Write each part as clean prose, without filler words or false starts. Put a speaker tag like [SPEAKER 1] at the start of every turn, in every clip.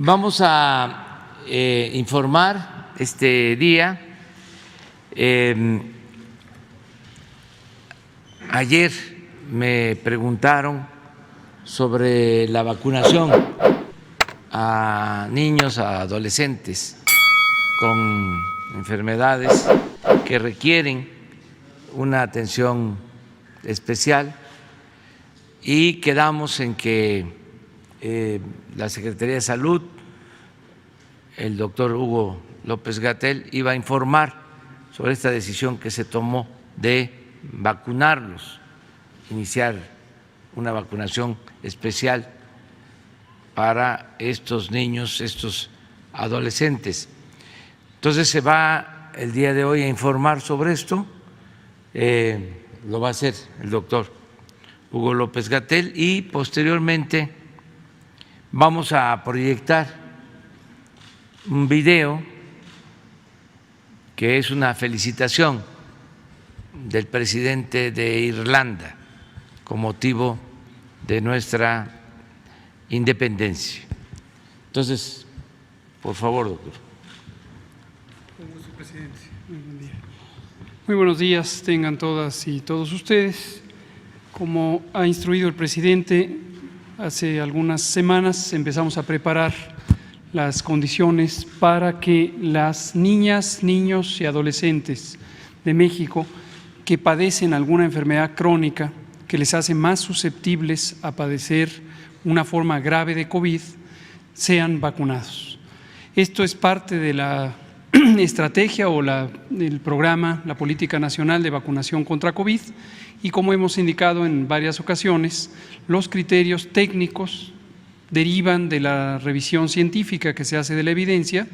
[SPEAKER 1] Vamos a informar este día. Ayer me preguntaron sobre la vacunación a niños, a adolescentes con enfermedades que requieren una atención especial y quedamos en que la Secretaría de Salud, el doctor Hugo López-Gatell, iba a informar sobre esta decisión que se tomó de vacunarlos, iniciar una vacunación especial para estos niños, estos adolescentes. Entonces se va el día de hoy a informar sobre esto, lo va a hacer el doctor Hugo López-Gatell y posteriormente vamos a proyectar un video que es una felicitación del presidente de Irlanda con motivo de nuestra independencia. Entonces, por favor, doctor.
[SPEAKER 2] Con su presidencia. Muy buen día. Muy buenos días tengan todas y todos ustedes. Como ha instruido el presidente, hace algunas semanas empezamos a preparar las condiciones para que las niñas, niños y adolescentes de México que padecen alguna enfermedad crónica que les hace más susceptibles a padecer una forma grave de COVID, sean vacunados. Esto es parte de la estrategia o del programa, la Política Nacional de Vacunación contra COVID, y como hemos indicado en varias ocasiones, los criterios técnicos derivan de la revisión científica que se hace de la evidencia,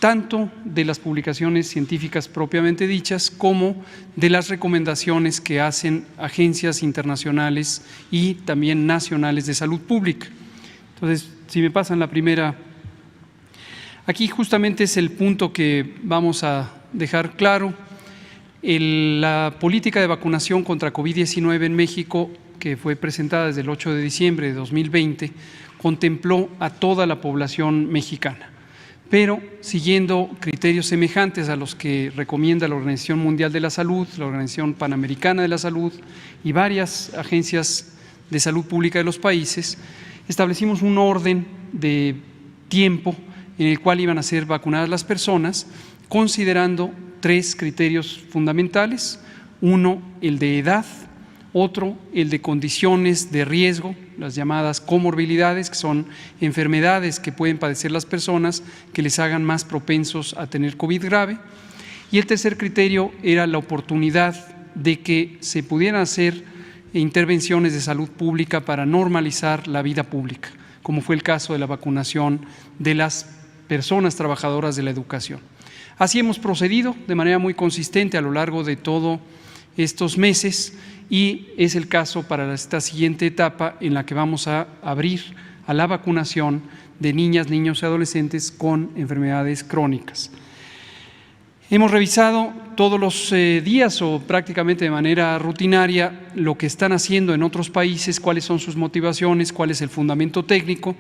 [SPEAKER 2] tanto de las publicaciones científicas propiamente dichas como de las recomendaciones que hacen agencias internacionales y también nacionales de salud pública. Entonces, si me pasan la primera, aquí justamente es el punto que vamos a dejar claro. La política de vacunación contra COVID-19 en México, que fue presentada desde el 8 de diciembre de 2020, contempló a toda la población mexicana, pero siguiendo criterios semejantes a los que recomienda la Organización Mundial de la Salud, la Organización Panamericana de la Salud y varias agencias de salud pública de los países, establecimos un orden de tiempo en el cual iban a ser vacunadas las personas, considerando tres criterios fundamentales: uno, el de edad; otro, el de condiciones de riesgo, las llamadas comorbilidades, que son enfermedades que pueden padecer las personas que les hagan más propensos a tener COVID grave; y el tercer criterio era la oportunidad de que se pudieran hacer intervenciones de salud pública para normalizar la vida pública, como fue el caso de la vacunación de las personas trabajadoras de la educación. Así hemos procedido de manera muy consistente a lo largo de todos estos meses, y es el caso para esta siguiente etapa en la que vamos a abrir a la vacunación de niñas, niños y adolescentes con enfermedades crónicas. Hemos revisado todos los días o prácticamente de manera rutinaria lo que están haciendo en otros países, cuáles son sus motivaciones, cuál es el fundamento técnico,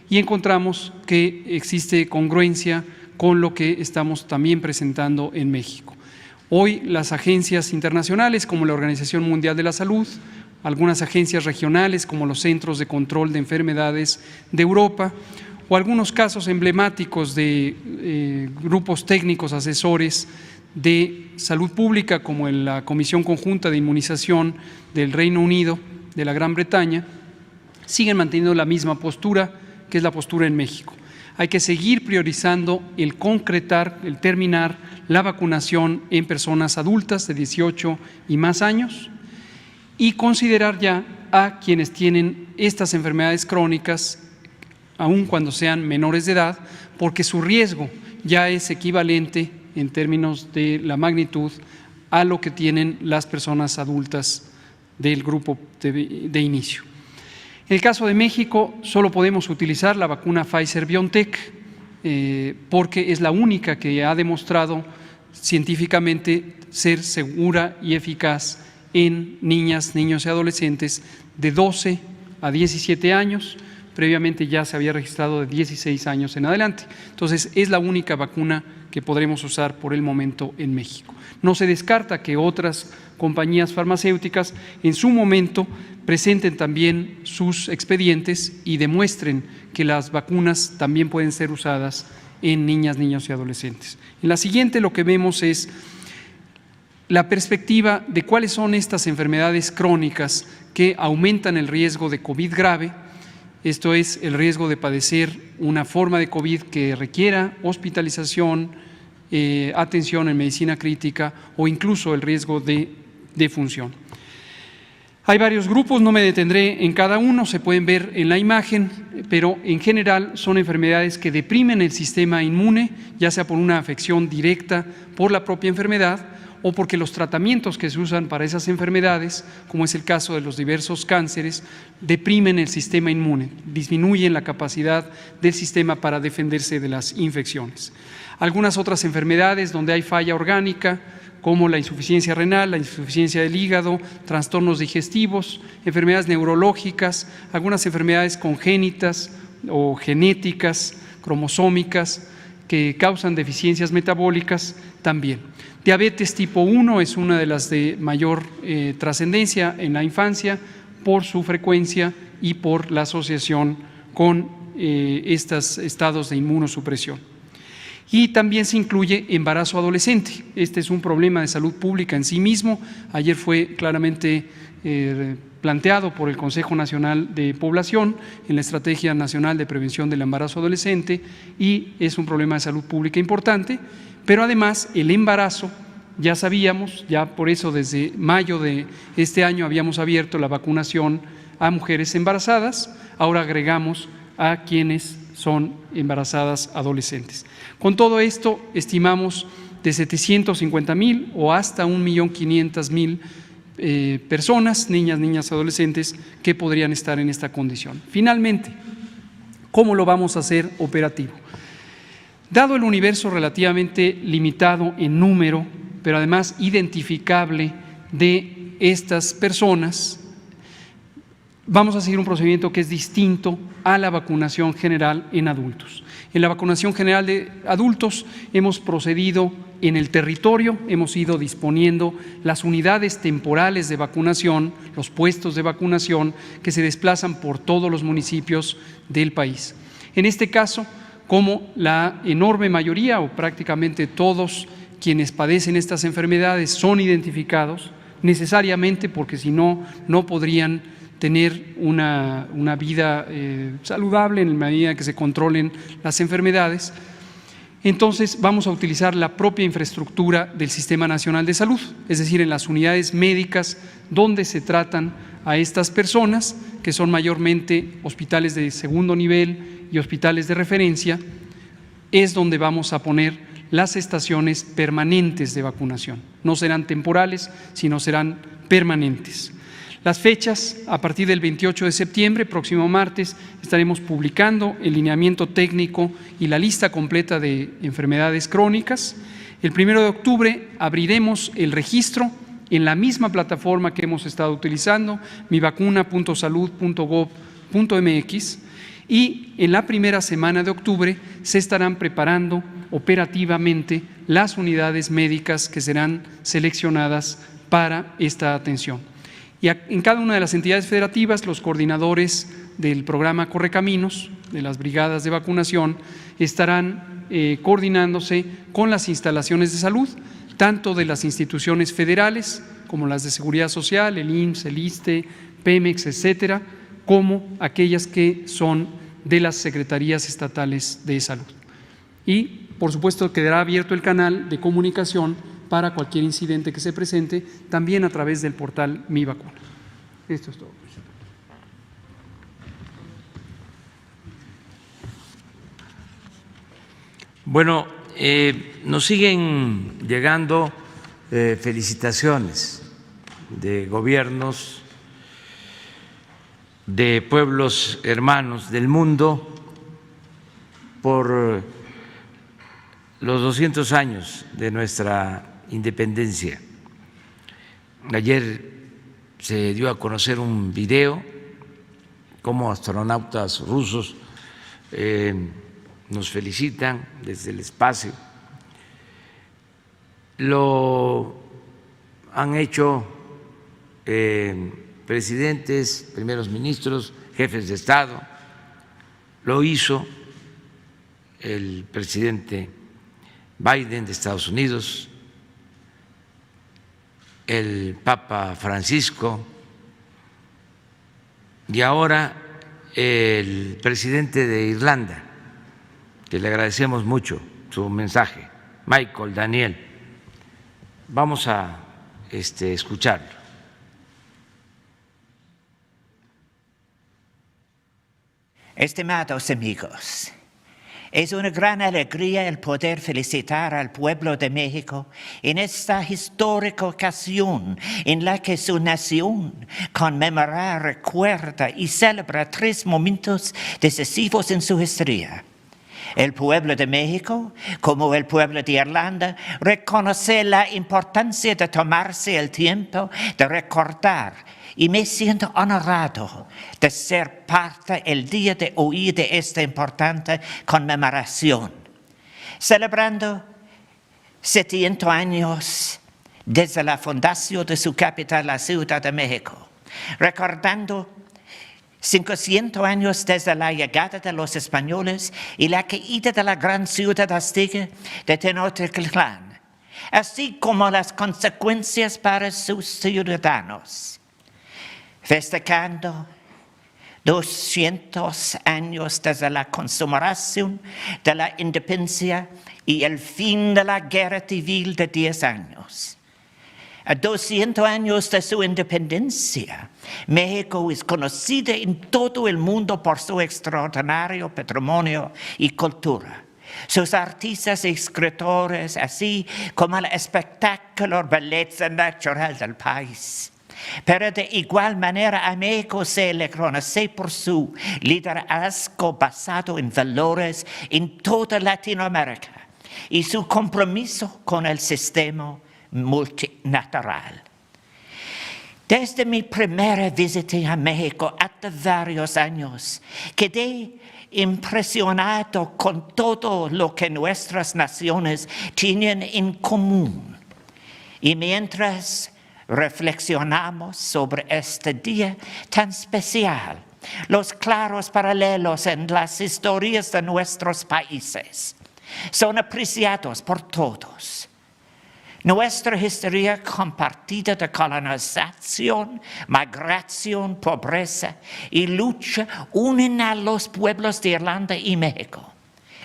[SPEAKER 2] y encontramos que existe congruencia con lo que estamos también presentando en México. Hoy las agencias internacionales como la Organización Mundial de la Salud, algunas agencias regionales como los Centros de Control de Enfermedades de Europa, o algunos casos emblemáticos de grupos técnicos asesores de salud pública como en la Comisión Conjunta de Inmunización del Reino Unido, de la Gran Bretaña, siguen manteniendo la misma postura, que es la postura en México. Hay que seguir priorizando el concretar, el terminar la vacunación en personas adultas de 18 y más años y considerar ya a quienes tienen estas enfermedades crónicas, aun cuando sean menores de edad, porque su riesgo ya es equivalente en términos de la magnitud a lo que tienen las personas adultas del grupo de inicio. En el caso de México, solo podemos utilizar la vacuna Pfizer-BioNTech porque es la única que ha demostrado científicamente ser segura y eficaz en niñas, niños y adolescentes de 12 a 17 años, previamente ya se había registrado de 16 años en adelante. Entonces, es la única vacuna que podremos usar por el momento en México. No se descarta que otras compañías farmacéuticas en su momento presenten también sus expedientes y demuestren que las vacunas también pueden ser usadas en niñas, niños y adolescentes. En la siguiente lo que vemos es la perspectiva de cuáles son estas enfermedades crónicas que aumentan el riesgo de COVID grave. Esto es el riesgo de padecer una forma de COVID que requiera hospitalización, atención en medicina crítica o incluso el riesgo de defunción. Hay varios grupos, no me detendré en cada uno, se pueden ver en la imagen, pero en general son enfermedades que deprimen el sistema inmune, ya sea por una afección directa por la propia enfermedad o porque los tratamientos que se usan para esas enfermedades, como es el caso de los diversos cánceres, deprimen el sistema inmune, disminuyen la capacidad del sistema para defenderse de las infecciones. Algunas otras enfermedades donde hay falla orgánica, como la insuficiencia renal, la insuficiencia del hígado, trastornos digestivos, enfermedades neurológicas, algunas enfermedades congénitas o genéticas, cromosómicas, que causan deficiencias metabólicas también. Diabetes tipo 1 es una de las de mayor trascendencia en la infancia por su frecuencia y por la asociación con estos estados de inmunosupresión. Y también se incluye embarazo adolescente. Este es un problema de salud pública en sí mismo. Ayer fue claramente planteado por el Consejo Nacional de Población en la Estrategia Nacional de Prevención del Embarazo Adolescente y es un problema de salud pública importante, pero además el embarazo, ya sabíamos, ya por eso desde mayo de este año habíamos abierto la vacunación a mujeres embarazadas, ahora agregamos a quienes son embarazadas adolescentes. Con todo esto, estimamos de 750,000 o hasta 1.500.000 personas, niñas, adolescentes, que podrían estar en esta condición. Finalmente, ¿cómo lo vamos a hacer operativo? Dado el universo relativamente limitado en número, pero además identificable de estas personas, vamos a seguir un procedimiento que es distinto a la vacunación general en adultos. En la vacunación general de adultos hemos procedido en el territorio, hemos ido disponiendo las unidades temporales de vacunación, los puestos de vacunación que se desplazan por todos los municipios del país. En este caso, como la enorme mayoría o prácticamente todos quienes padecen estas enfermedades son identificados necesariamente porque si no, no podrían tener una vida saludable en la medida que se controlen las enfermedades. Entonces vamos a utilizar la propia infraestructura del Sistema Nacional de Salud, es decir, en las unidades médicas donde se tratan a estas personas, que son mayormente hospitales de segundo nivel y hospitales de referencia, es donde vamos a poner las estaciones permanentes de vacunación. No serán temporales, sino serán permanentes. Las fechas, a partir del 28 de septiembre, próximo martes, estaremos publicando el lineamiento técnico y la lista completa de enfermedades crónicas. El 1 de octubre abriremos el registro en la misma plataforma que hemos estado utilizando, mivacuna.salud.gov.mx, y en la primera semana de octubre se estarán preparando operativamente las unidades médicas que serán seleccionadas para esta atención. Y en cada una de las entidades federativas, los coordinadores del programa Correcaminos, de las brigadas de vacunación, estarán coordinándose con las instalaciones de salud, tanto de las instituciones federales, como las de Seguridad Social, el IMSS, el ISSSTE, Pemex, etcétera, como aquellas que son de las secretarías estatales de salud. Y, por supuesto, quedará abierto el canal de comunicación para cualquier incidente que se presente, también a través del portal Mi Vacuna. Esto es todo.
[SPEAKER 1] Bueno, nos siguen llegando felicitaciones de gobiernos, de pueblos hermanos del mundo por los 200 años de nuestra independencia. Ayer se dio a conocer un video como astronautas rusos nos felicitan desde el espacio. Lo han hecho presidentes, primeros ministros, jefes de Estado, lo hizo el presidente Biden de Estados Unidos, el Papa Francisco y ahora el presidente de Irlanda, que le agradecemos mucho su mensaje, Michael Daniel. Vamos a escucharlo.
[SPEAKER 3] Estimados amigos, es una gran alegría el poder felicitar al pueblo de México en esta histórica ocasión en la que su nación conmemora, recuerda y celebra 3 momentos decisivos en su historia. El pueblo de México, como el pueblo de Irlanda, reconoce la importancia de tomarse el tiempo de recordar, y me siento honrado de ser parte el día de hoy de esta importante conmemoración, celebrando 700 años desde la fundación de su capital, la Ciudad de México, recordando 500 años desde la llegada de los españoles y la caída de la gran ciudad azteca de Tenochtitlán, así como las consecuencias para sus ciudadanos. Festejando 200 años desde la consumación de la independencia y el fin de la guerra civil de 10 años. A 200 años de su independencia, México es conocida en todo el mundo por su extraordinario patrimonio y cultura, sus artistas y escritores, así como el espectáculo belleza natural del país. Pero de igual manera a México se le conoce por su liderazgo basado en valores en toda Latinoamérica y su compromiso con el sistema multilateral. Desde mi primera visita a México hace varios años, quedé impresionado con todo lo que nuestras naciones tienen en común. Y mientras reflexionamos sobre este día tan especial, los claros paralelos en las historias de nuestros países son apreciados por todos. Nuestra historia compartida de colonización, migración, pobreza y lucha unen a los pueblos de Irlanda y México.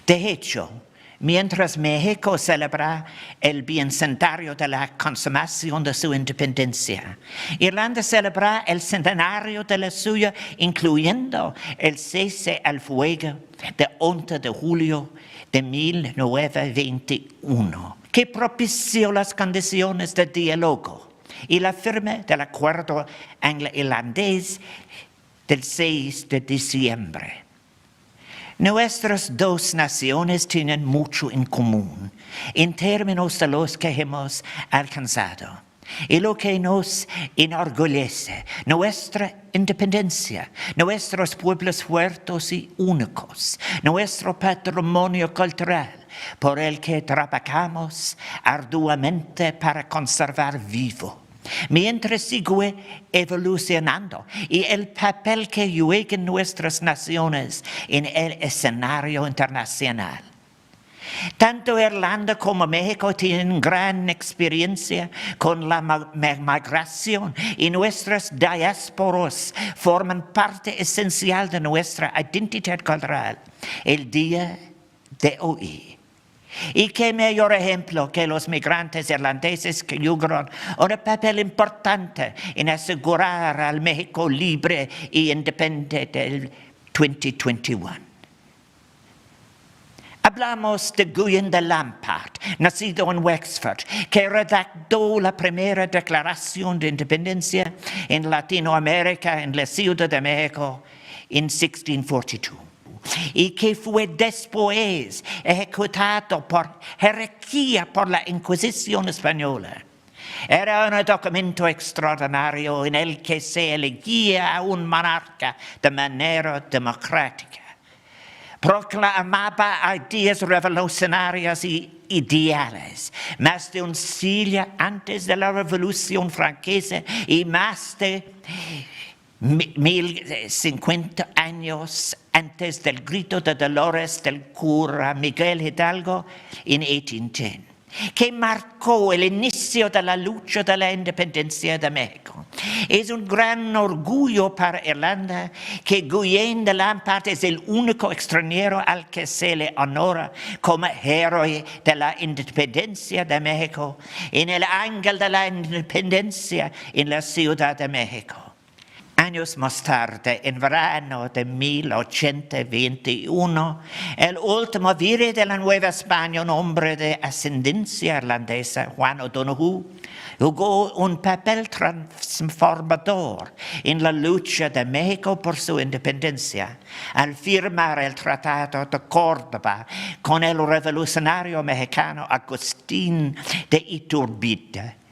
[SPEAKER 3] De hecho, mientras México celebra el bicentenario de la consumación de su independencia, Irlanda celebra el centenario de la suya, incluyendo el cese al fuego de 11 de julio de 1921, que propició las condiciones de diálogo y la firma del acuerdo anglo-irlandés del 6 de diciembre. Nuestras dos naciones tienen mucho en común en términos de los que hemos alcanzado y lo que nos enorgullece, nuestra independencia, nuestros pueblos fuertes y únicos, nuestro patrimonio cultural por el que trabajamos arduamente para conservar vivo, mientras sigue evolucionando, y el papel que juegan nuestras naciones en el escenario internacional. Tanto Irlanda como México tienen gran experiencia con la migración y nuestras diásporas forman parte esencial de nuestra identidad cultural el día de hoy. Y qué mayor ejemplo que los migrantes irlandeses que jugaron un papel importante en asegurar al México libre e independiente del 2021. Hablamos de Guyon de Lampard, nacido en Wexford, que redactó la primera declaración de independencia en Latinoamérica en la Ciudad de México en 1642. Y que fue después ejecutado por herejía por la Inquisición española. Era un documento extraordinario en el que se elegía a un monarca de manera democrática. Proclamaba ideas revolucionarias y ideales. Más de un siglo antes de la Revolución Francesa y más de 1050 años antes del grito de dolores del cura Miguel Hidalgo en 1810, que marcó el inicio de la lucha de la independencia de México. Es un gran orgullo para Irlanda que Guillén de Lampart es el único extranjero al que se le honora como héroe de la independencia de México en el ángel de la independencia en la Ciudad de México. Años más tarde, en verano de 1821, el último virrey de la Nueva España, un hombre de ascendencia irlandesa, Juan O'Donoghue, jugó un papel transformador en la lucha de México por su independencia al firmar el Tratado de Córdoba con el revolucionario mexicano Agustín de Iturbide.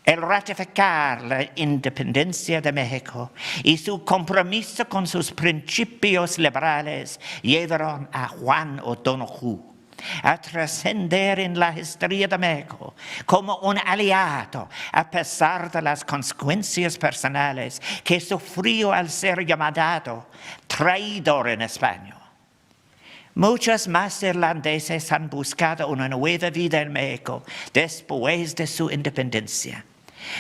[SPEAKER 3] El ratificar la independencia de México y su compromiso con sus principios liberales llevaron a Juan O'Donoghue a trascender en la historia de México como un aliado a pesar de las consecuencias personales que sufrió al ser llamado traidor en España. Muchos más irlandeses han buscado una nueva vida en México después de su independencia.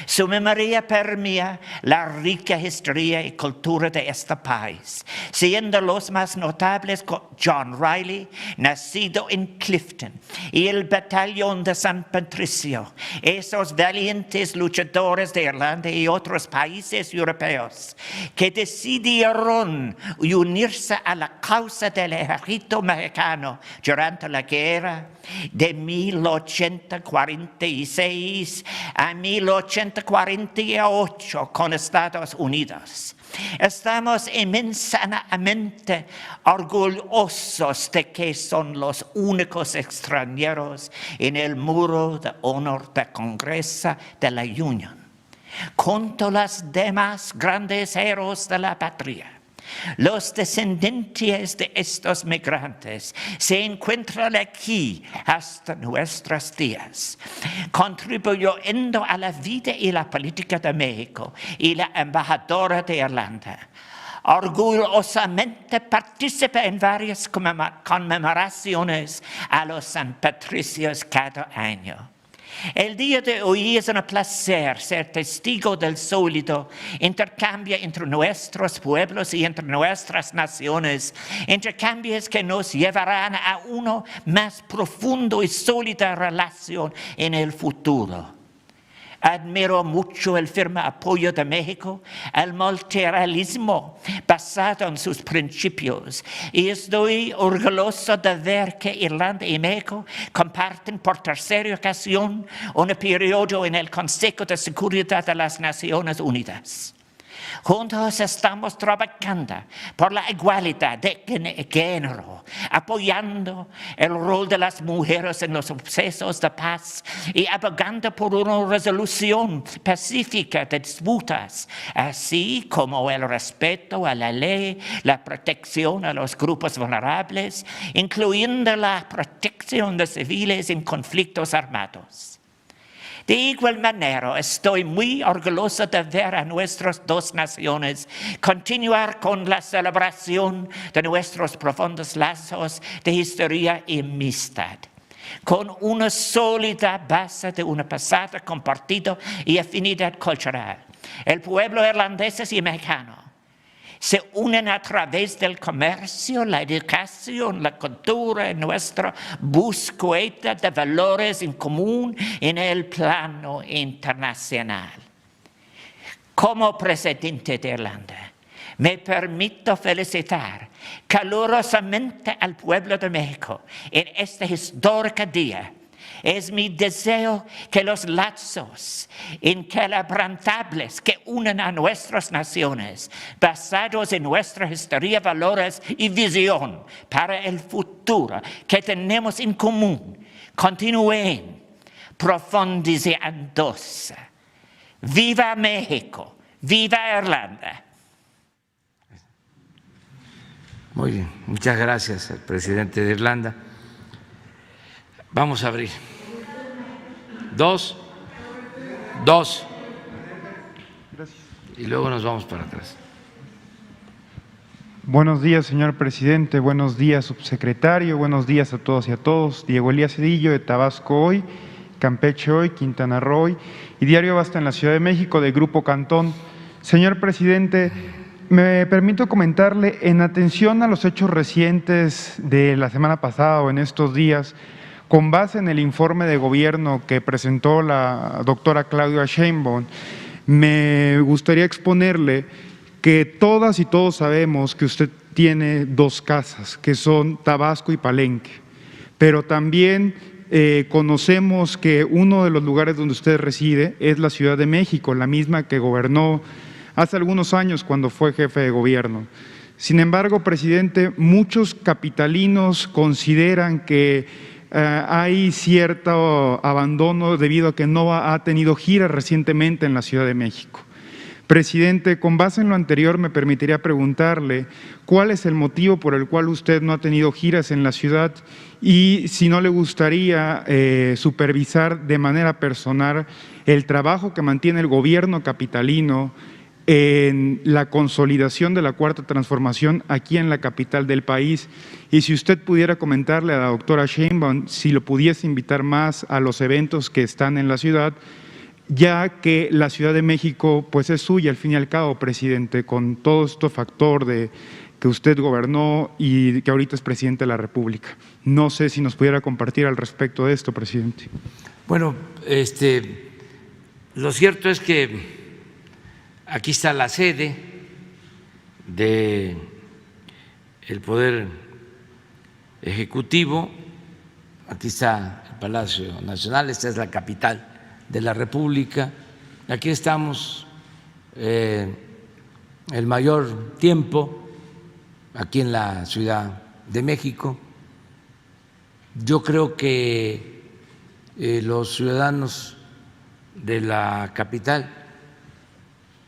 [SPEAKER 3] Su memoria permea la rica historia y cultura de este país, siendo los más notables John Riley, nacido en Clifton, y el Batallón de San Patricio, esos valientes luchadores de Irlanda y otros países europeos que decidieron unirse a la causa del ejército mexicano durante la guerra de 1846 a 1848 con Estados Unidos. Estamos inmensamente orgullosos de que son los únicos extranjeros en el muro de honor del Congreso de la Unión, junto a los demás grandes héroes de la patria. Los descendientes de estos migrantes se encuentran aquí hasta nuestros días, contribuyendo a la vida y la política de México y la embajadora de Irlanda. Orgullosamente participa en varias conmemoraciones a los San Patricios cada año. El día de hoy es un placer ser testigo del sólido intercambio entre nuestros pueblos y entre nuestras naciones, intercambios que nos llevarán a una más profundo y sólida relación en el futuro. Admiro mucho el firme apoyo de México al multilateralismo basado en sus principios y estoy orgulloso de ver que Irlanda y México comparten por tercera ocasión un periodo en el Consejo de Seguridad de las Naciones Unidas. Juntos estamos trabajando por la igualdad de género, apoyando el rol de las mujeres en los procesos de paz y abogando por una resolución pacífica de disputas, así como el respeto a la ley, la protección a los grupos vulnerables, incluyendo la protección de civiles en conflictos armados. De igual manera, estoy muy orgulloso de ver a nuestras dos naciones continuar con la celebración de nuestros profundos lazos de historia y amistad, con una sólida base de un pasado compartido y afinidad cultural. El pueblo irlandés y mexicano se unen a través del comercio, la educación, la cultura y nuestra búsqueda de valores en común en el plano internacional. Como presidente de Irlanda, me permito felicitar calurosamente al pueblo de México en este histórico día. Es mi deseo que los lazos inquebrantables que unen a nuestras naciones, basados en nuestra historia, valores y visión para el futuro que tenemos en común, continúen profundizándose. Viva México, viva Irlanda.
[SPEAKER 1] Muy bien, muchas gracias al presidente de Irlanda. Vamos a abrir. Dos. Y luego nos vamos para atrás.
[SPEAKER 4] Buenos días, señor presidente. Buenos días, subsecretario. Buenos días a todos y a todos. Diego Elías Cedillo, de Tabasco Hoy, Campeche Hoy, Quintana Roo Hoy y Diario Basta en la Ciudad de México, de Grupo Cantón. Señor presidente, me permito comentarle, en atención a los hechos recientes de la semana pasada o en estos días, con base en el informe de gobierno que presentó la doctora Claudia Sheinbaum, me gustaría exponerle que todas y todos sabemos que usted tiene dos casas, que son Tabasco y Palenque, pero también conocemos que uno de los lugares donde usted reside es la Ciudad de México, la misma que gobernó hace algunos años cuando fue jefe de gobierno. Sin embargo, presidente, muchos capitalinos consideran que hay cierto abandono debido a que no ha tenido giras recientemente en la Ciudad de México. Presidente, con base en lo anterior, me permitiría preguntarle cuál es el motivo por el cual usted no ha tenido giras en la ciudad y si no le gustaría supervisar de manera personal el trabajo que mantiene el gobierno capitalino en la consolidación de la Cuarta Transformación aquí en la capital del país, y si usted pudiera comentarle a la doctora Sheinbaum si lo pudiese invitar más a los eventos que están en la ciudad, ya que la Ciudad de México pues es suya al fin y al cabo, presidente, con todo este factor de que usted gobernó y que ahorita es presidente de la República. No sé si nos pudiera compartir al respecto de esto, presidente.
[SPEAKER 1] Bueno, lo cierto es que aquí está la sede del Poder Ejecutivo, aquí está el Palacio Nacional, esta es la capital de la República. Aquí estamos el mayor tiempo, aquí en la Ciudad de México. Yo creo que los ciudadanos de la capital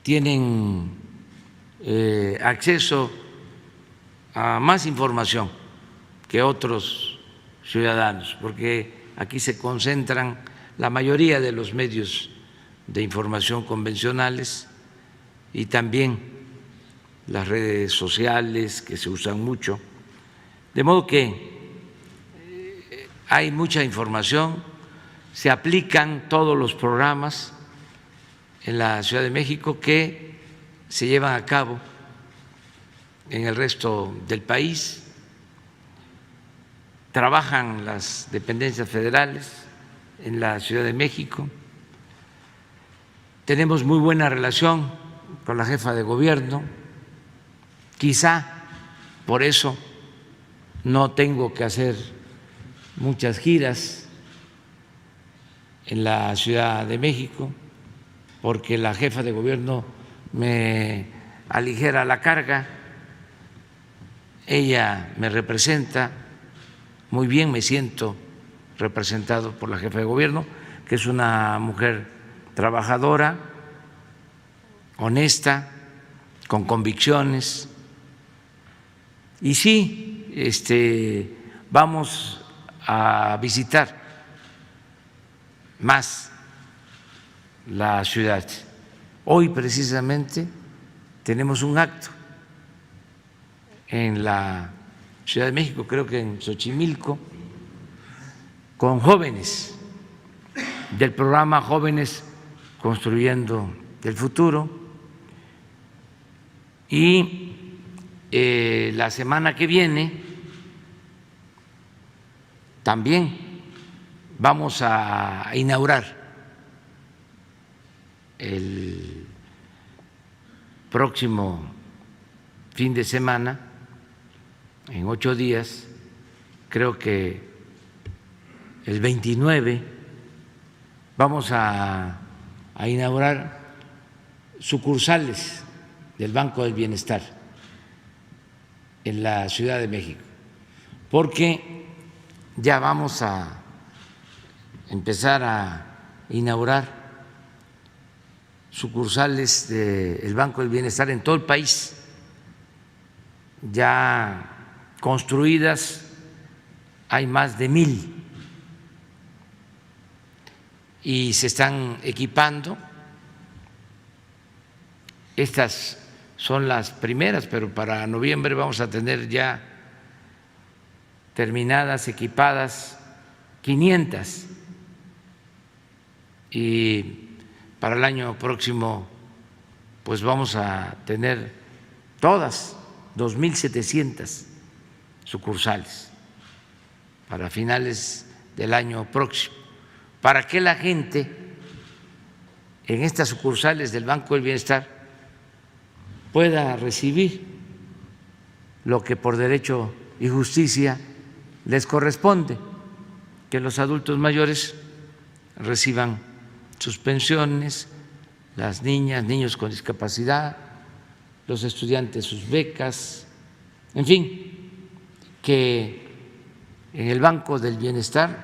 [SPEAKER 1] tienen acceso a más información que otros ciudadanos, porque aquí se concentran la mayoría de los medios de información convencionales y también las redes sociales que se usan mucho. De modo que hay mucha información, se aplican todos los programas en la Ciudad de México que se llevan a cabo en el resto del país, trabajan las dependencias federales en la Ciudad de México, tenemos muy buena relación con la jefa de gobierno, quizá por eso no tengo que hacer muchas giras en la Ciudad de México, porque la jefa de gobierno me aligera la carga, ella me representa muy bien, me siento representado por la jefa de gobierno, que es una mujer trabajadora, honesta, con convicciones. Y sí, vamos a visitar más la ciudad. Hoy precisamente tenemos un acto en la Ciudad de México, creo que en Xochimilco, con jóvenes del programa Jóvenes Construyendo el Futuro, y la semana que viene también vamos a inaugurar el próximo fin de semana, en 8 días, creo que el 29, vamos a inaugurar sucursales del Banco del Bienestar en la Ciudad de México, porque ya vamos a empezar a inaugurar sucursales del Banco del Bienestar en todo el país, ya construidas, hay más de 1,000 y se están equipando. Estas son las primeras, pero para noviembre vamos a tener ya terminadas, equipadas 500, y para el año próximo pues vamos a tener todas 2,700 sucursales para finales del año próximo, para que la gente en estas sucursales del Banco del Bienestar pueda recibir lo que por derecho y justicia les corresponde, que los adultos mayores reciban sus pensiones, las niñas, niños con discapacidad, los estudiantes sus becas, en fin, que en el Banco del Bienestar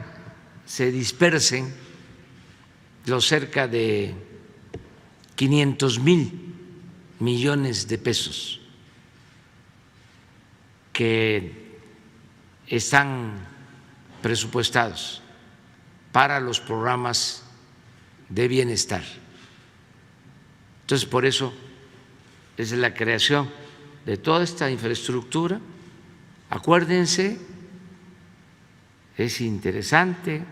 [SPEAKER 1] se dispersen los cerca de 500,000 millones de pesos que están presupuestados para los programas de bienestar. Entonces, por eso es la creación de toda esta infraestructura. Acuérdense, es interesante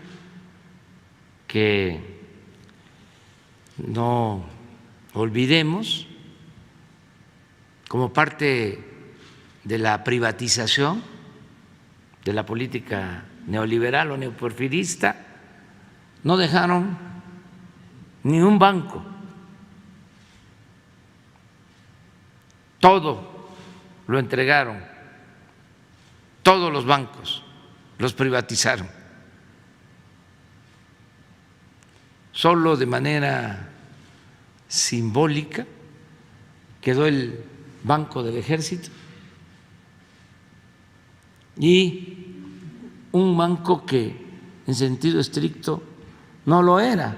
[SPEAKER 1] que no olvidemos, como parte de la privatización de la política neoliberal o neoporfirista, no dejaron ni un banco, todo lo entregaron, todos los bancos los privatizaron. Solo de manera simbólica quedó el Banco del Ejército y un banco que en sentido estricto no lo era,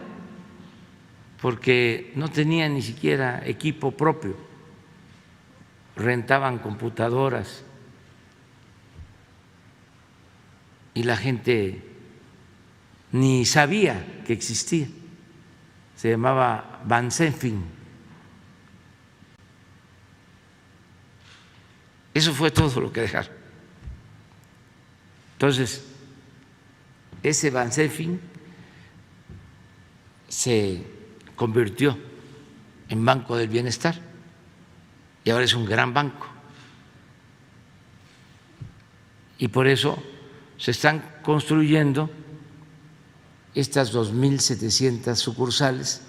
[SPEAKER 1] porque no tenía ni siquiera equipo propio, rentaban computadoras y la gente ni sabía que existía. Se llamaba Bansenfin. Eso fue todo lo que dejaron. Entonces, ese Bansenfin se convirtió en Banco del Bienestar y ahora es un gran banco. Y por eso se están construyendo estas 2,700 sucursales.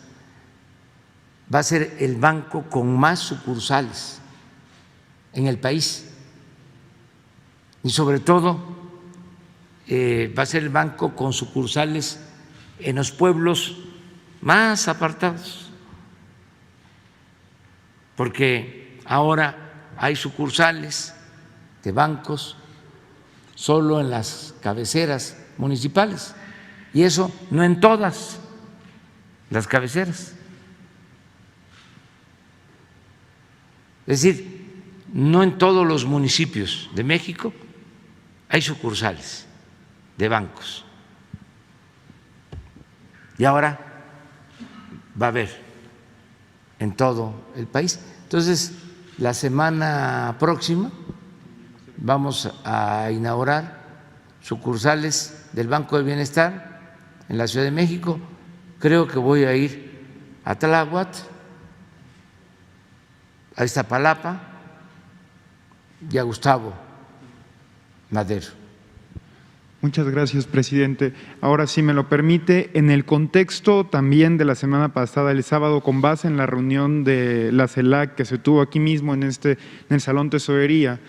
[SPEAKER 1] Va a ser el banco con más sucursales en el país y sobre todo va a ser el banco con sucursales en los pueblos más apartados, porque ahora hay sucursales de bancos solo en las cabeceras municipales y eso no en todas las cabeceras. Es decir, no en todos los municipios de México hay sucursales de bancos. Y ahora va a haber en todo el país. Entonces, la semana próxima vamos a inaugurar sucursales del Banco del Bienestar en la Ciudad de México. Creo que voy a ir a Tláhuac, a Iztapalapa y a Gustavo Madero.
[SPEAKER 4] Muchas gracias, presidente. Ahora, si me lo permite, en el contexto también de la semana pasada, el sábado, con base en la reunión de la CELAC que se tuvo aquí mismo en el Salón Tesorería,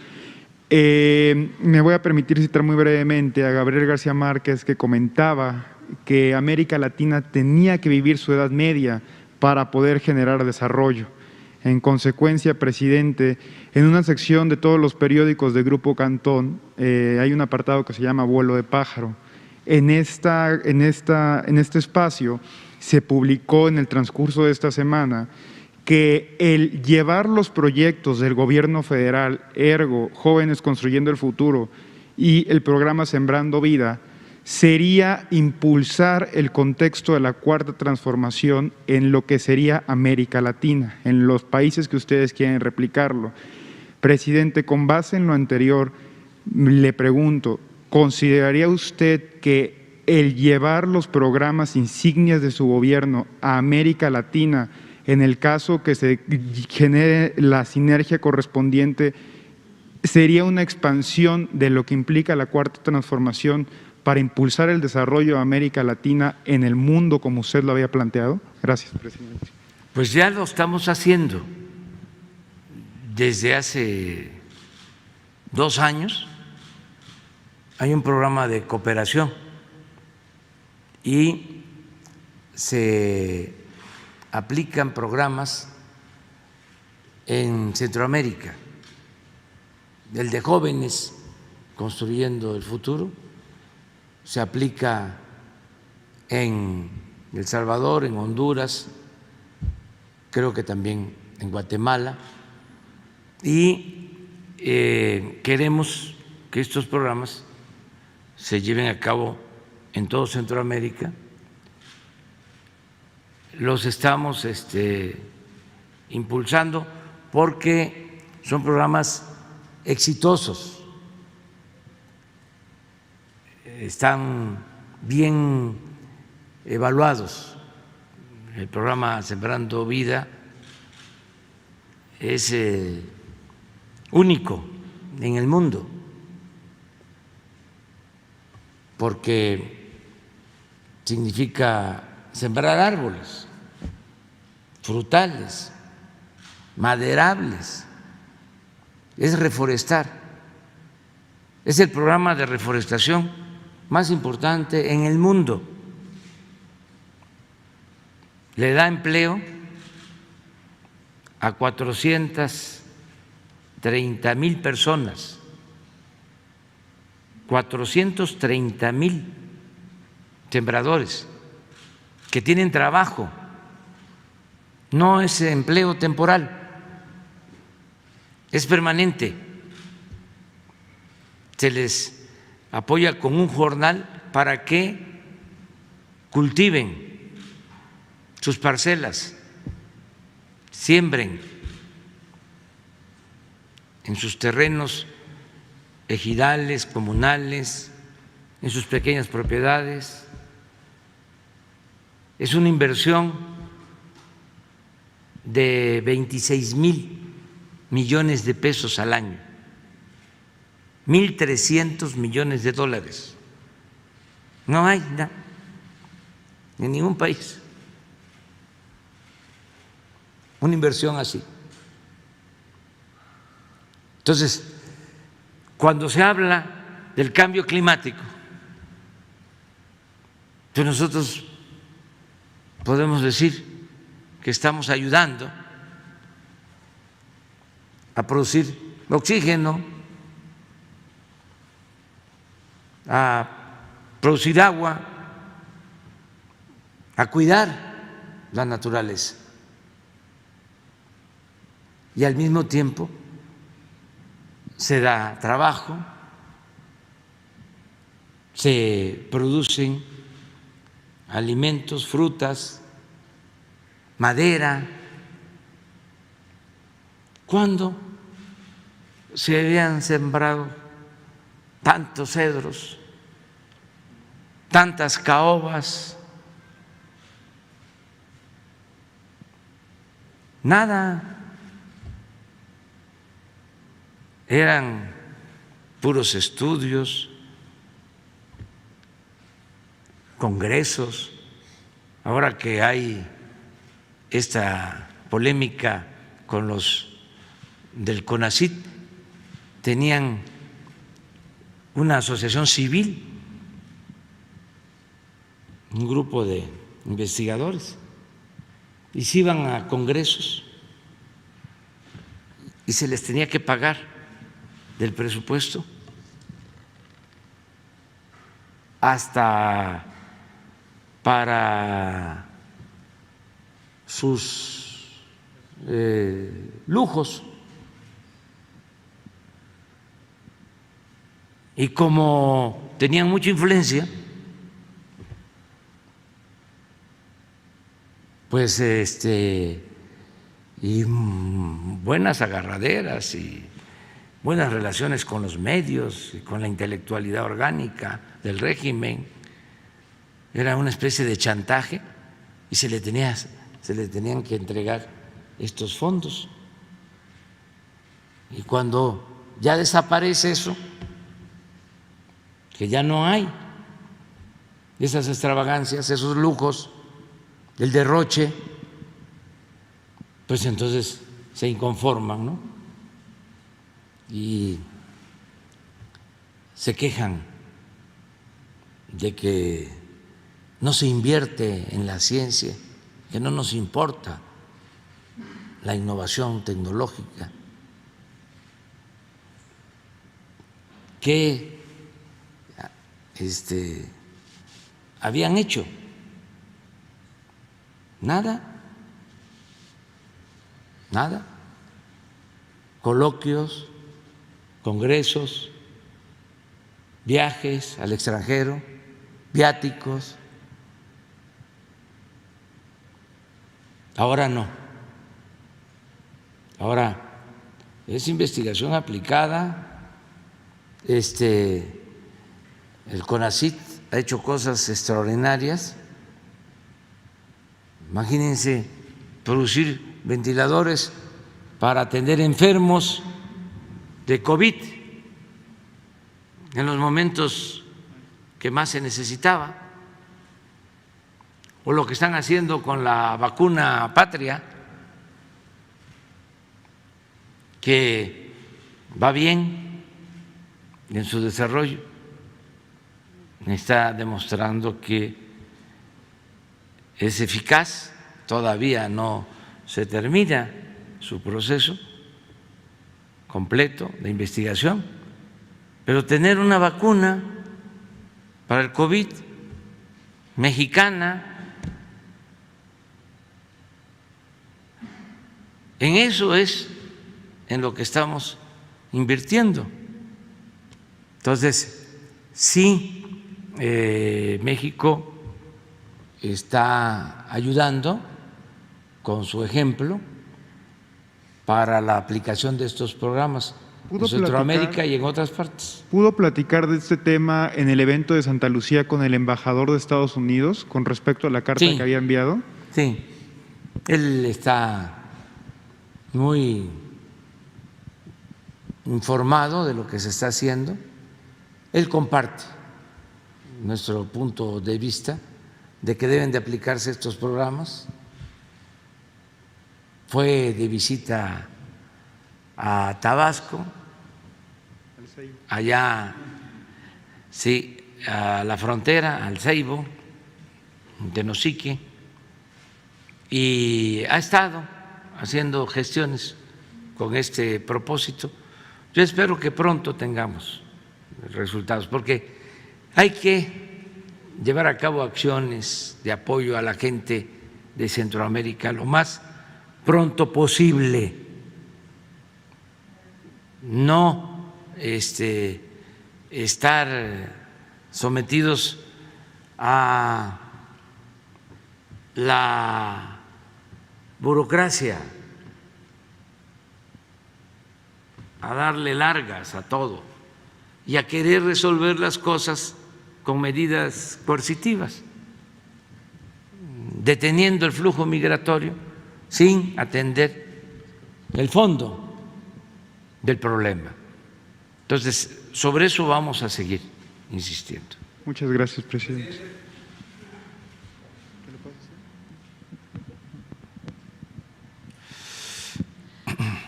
[SPEAKER 4] me voy a permitir citar muy brevemente a Gabriel García Márquez, que comentaba que América Latina tenía que vivir su Edad Media para poder generar desarrollo. En consecuencia, presidente, en una sección de todos los periódicos de Grupo Cantón hay un apartado que se llama Vuelo de Pájaro. En este espacio se publicó en el transcurso de esta semana que el llevar los proyectos del gobierno federal, ergo, Jóvenes Construyendo el Futuro y el programa Sembrando Vida, sería impulsar el contexto de la Cuarta Transformación en lo que sería América Latina, en los países que ustedes quieren replicarlo. Presidente, con base en lo anterior, le pregunto, ¿consideraría usted que el llevar los programas insignias de su gobierno a América Latina, en el caso que se genere la sinergia correspondiente, sería una expansión de lo que implica la Cuarta Transformación para impulsar el desarrollo de América Latina en el mundo como usted lo había planteado? Gracias, presidente.
[SPEAKER 1] Pues ya lo estamos haciendo desde hace 2 años. Hay un programa de cooperación y se aplican programas en Centroamérica, el de Jóvenes Construyendo el Futuro, se aplica en El Salvador, en Honduras, creo que también en Guatemala, y queremos que estos programas se lleven a cabo en todo Centroamérica. Los estamos impulsando porque son programas exitosos, están bien evaluados. El programa Sembrando Vida es único en el mundo porque significa sembrar árboles, frutales, maderables, es reforestar. Es el programa de reforestación más importante en el mundo. Le da empleo a 430,000 personas, 430,000 sembradores que tienen trabajo. No es empleo temporal, es permanente. Se les apoya con un jornal para que cultiven sus parcelas, siembren en sus terrenos ejidales, comunales, en sus pequeñas propiedades. Es una inversión de 26,000 millones de pesos al año, 1,300 millones de dólares. No hay nada en ningún país una inversión así. Entonces, cuando se habla del cambio climático, pues nosotros podemos decir que estamos ayudando a producir oxígeno, a producir agua, a cuidar la naturaleza. Y al mismo tiempo se da trabajo, se producen alimentos, frutas, madera. ¿Cuándo se habían sembrado tantos cedros, tantas caobas? Nada. Eran puros estudios, congresos. Ahora que hay esta polémica con los del CONACYT, tenían una asociación civil, un grupo de investigadores, y se iban a congresos y se les tenía que pagar del presupuesto hasta para sus lujos. Y como tenían mucha influencia, pues y buenas agarraderas y buenas relaciones con los medios y con la intelectualidad orgánica del régimen, era una especie de chantaje y se le tenían que entregar estos fondos. Y cuando ya desaparece eso, que ya no hay esas extravagancias, esos lujos, el derroche, pues entonces se inconforman, ¿no? Y se quejan de que no se invierte en la ciencia, que no nos importa la innovación tecnológica, que habían hecho nada, coloquios, congresos, viajes al extranjero, viáticos. Ahora no, ahora es investigación aplicada. El CONACYT ha hecho cosas extraordinarias. Imagínense producir ventiladores para atender enfermos de COVID en los momentos que más se necesitaba, o lo que están haciendo con la vacuna Patria, que va bien en su desarrollo, está demostrando que es eficaz, todavía no se termina su proceso completo de investigación, pero tener una vacuna para el COVID mexicana, en eso es en lo que estamos invirtiendo. Entonces, sí, México está ayudando con su ejemplo para la aplicación de estos programas en Centroamérica y en otras partes.
[SPEAKER 4] ¿Pudo platicar de este tema en el evento de Santa Lucía con el embajador de Estados Unidos con respecto a la carta que había enviado?
[SPEAKER 1] Sí, él está muy informado de lo que se está haciendo. Él comparte nuestro punto de vista de que deben de aplicarse estos programas. Fue de visita a Tabasco, allá, sí, a la frontera, al Ceibo, Tenosique, y ha estado haciendo gestiones con este propósito. Yo espero que pronto tengamos resultados, porque hay que llevar a cabo acciones de apoyo a la gente de Centroamérica lo más pronto posible, no estar sometidos a la burocracia, a darle largas a todo y a querer resolver las cosas con medidas coercitivas, deteniendo el flujo migratorio sin atender el fondo del problema. Entonces, sobre eso vamos a seguir insistiendo.
[SPEAKER 4] Muchas gracias, presidente.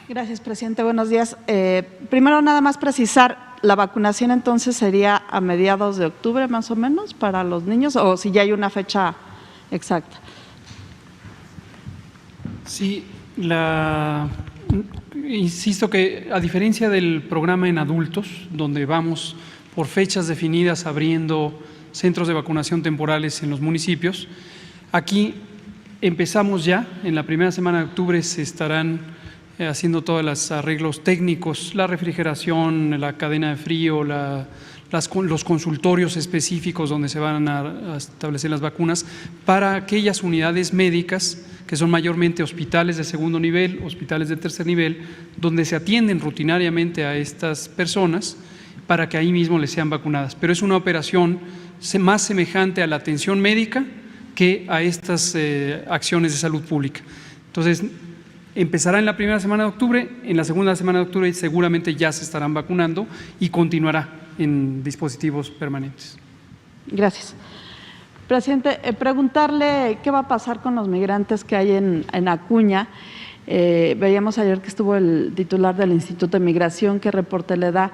[SPEAKER 5] Gracias, presidente. Buenos días. Primero, nada más precisar, ¿la vacunación entonces sería a mediados de octubre más o menos para los niños o si ya hay una fecha exacta?
[SPEAKER 2] Sí, insisto que a diferencia del programa en adultos, donde vamos por fechas definidas abriendo centros de vacunación temporales en los municipios, aquí Empezamos ya, en la primera semana de octubre se estarán haciendo todos los arreglos técnicos, la refrigeración, la cadena de frío, los consultorios específicos donde se van a establecer las vacunas para aquellas unidades médicas que son mayormente hospitales de segundo nivel, hospitales de tercer nivel, donde se atienden rutinariamente a estas personas para que ahí mismo les sean vacunadas. Pero es una operación más semejante a la atención médica que a estas acciones de salud pública. Entonces, empezará en la primera semana de octubre, en la segunda semana de octubre seguramente ya se estarán vacunando y continuará en dispositivos permanentes.
[SPEAKER 5] Gracias. Presidente, preguntarle qué va a pasar con los migrantes que hay en Acuña. Veíamos ayer que estuvo el titular del Instituto de Migración, ¿qué reporte le da?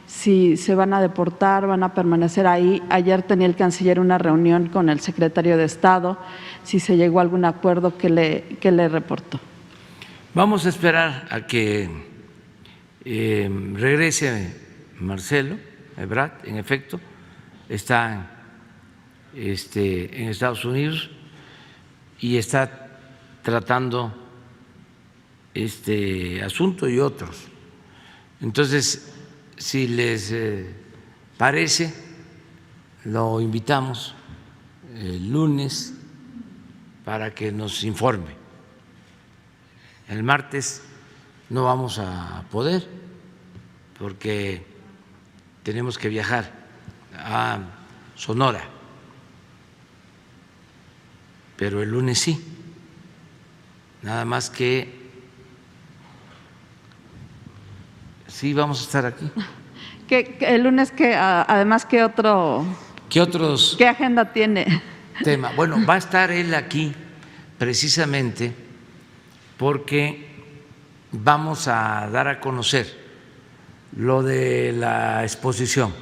[SPEAKER 5] Si se van a deportar, van a permanecer ahí. Ayer tenía el canciller una reunión con el secretario de Estado, si se llegó a algún acuerdo, ¿qué le reportó?
[SPEAKER 1] Vamos a esperar a que regrese Marcelo Ebrard. En efecto, está en Estados Unidos y está tratando este asunto y otros. Entonces, si les parece, lo invitamos el lunes para que nos informe. El martes no vamos a poder porque tenemos que viajar a Sonora, pero el lunes sí, nada más que sí vamos a estar aquí.
[SPEAKER 5] El lunes, además, ¿qué otros? ¿Qué agenda tiene?
[SPEAKER 1] Tema. Bueno, va a estar él aquí precisamente porque vamos a dar a conocer lo de la exposición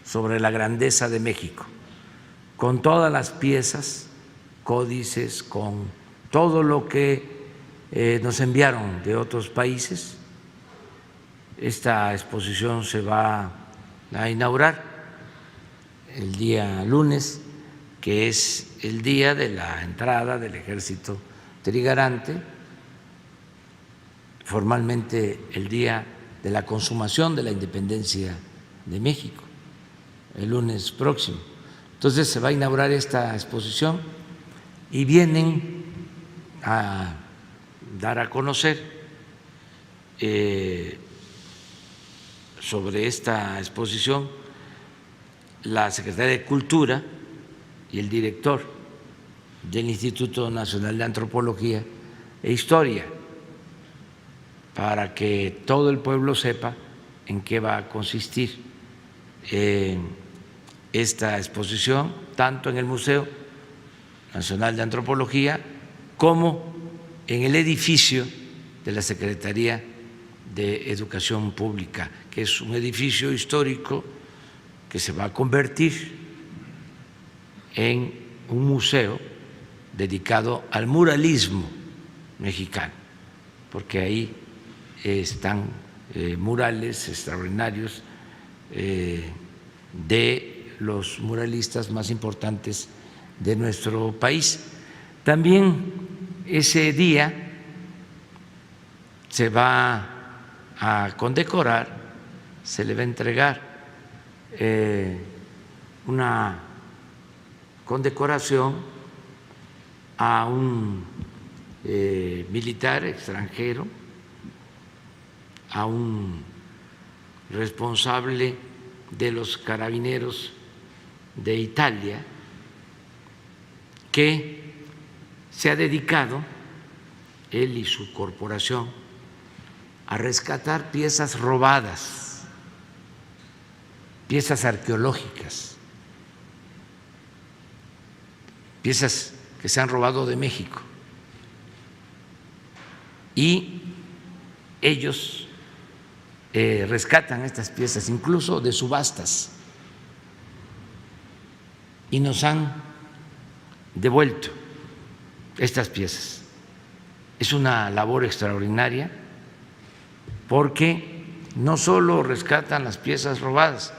[SPEAKER 1] sobre la grandeza de México, con todas las piezas, códices, con todo lo que nos enviaron de otros países. Esta exposición se va a inaugurar el día lunes, que es el día de la entrada del Ejército Trigarante, formalmente el día de la consumación de la independencia de México, el lunes próximo. Entonces se va a inaugurar esta exposición y vienen a dar a conocer sobre esta exposición la Secretaría de Cultura y el director del Instituto Nacional de Antropología e Historia, para que todo el pueblo sepa en qué va a consistir esta exposición, tanto en el Museo Nacional de Antropología como en el edificio de la Secretaría de Educación Pública, que es un edificio histórico que se va a convertir en un museo dedicado al muralismo mexicano, porque ahí están murales extraordinarios de los muralistas más importantes de nuestro país. También ese día se va a condecorar, se le va a entregar una condecoración a un militar extranjero, a un responsable de los carabineros de Italia, que se ha dedicado, él y su corporación, a rescatar piezas robadas, piezas arqueológicas, piezas que se han robado de México. Y ellos rescatan estas piezas, incluso de subastas, y nos han devuelto estas piezas. Es una labor extraordinaria porque no solo rescatan las piezas robadas,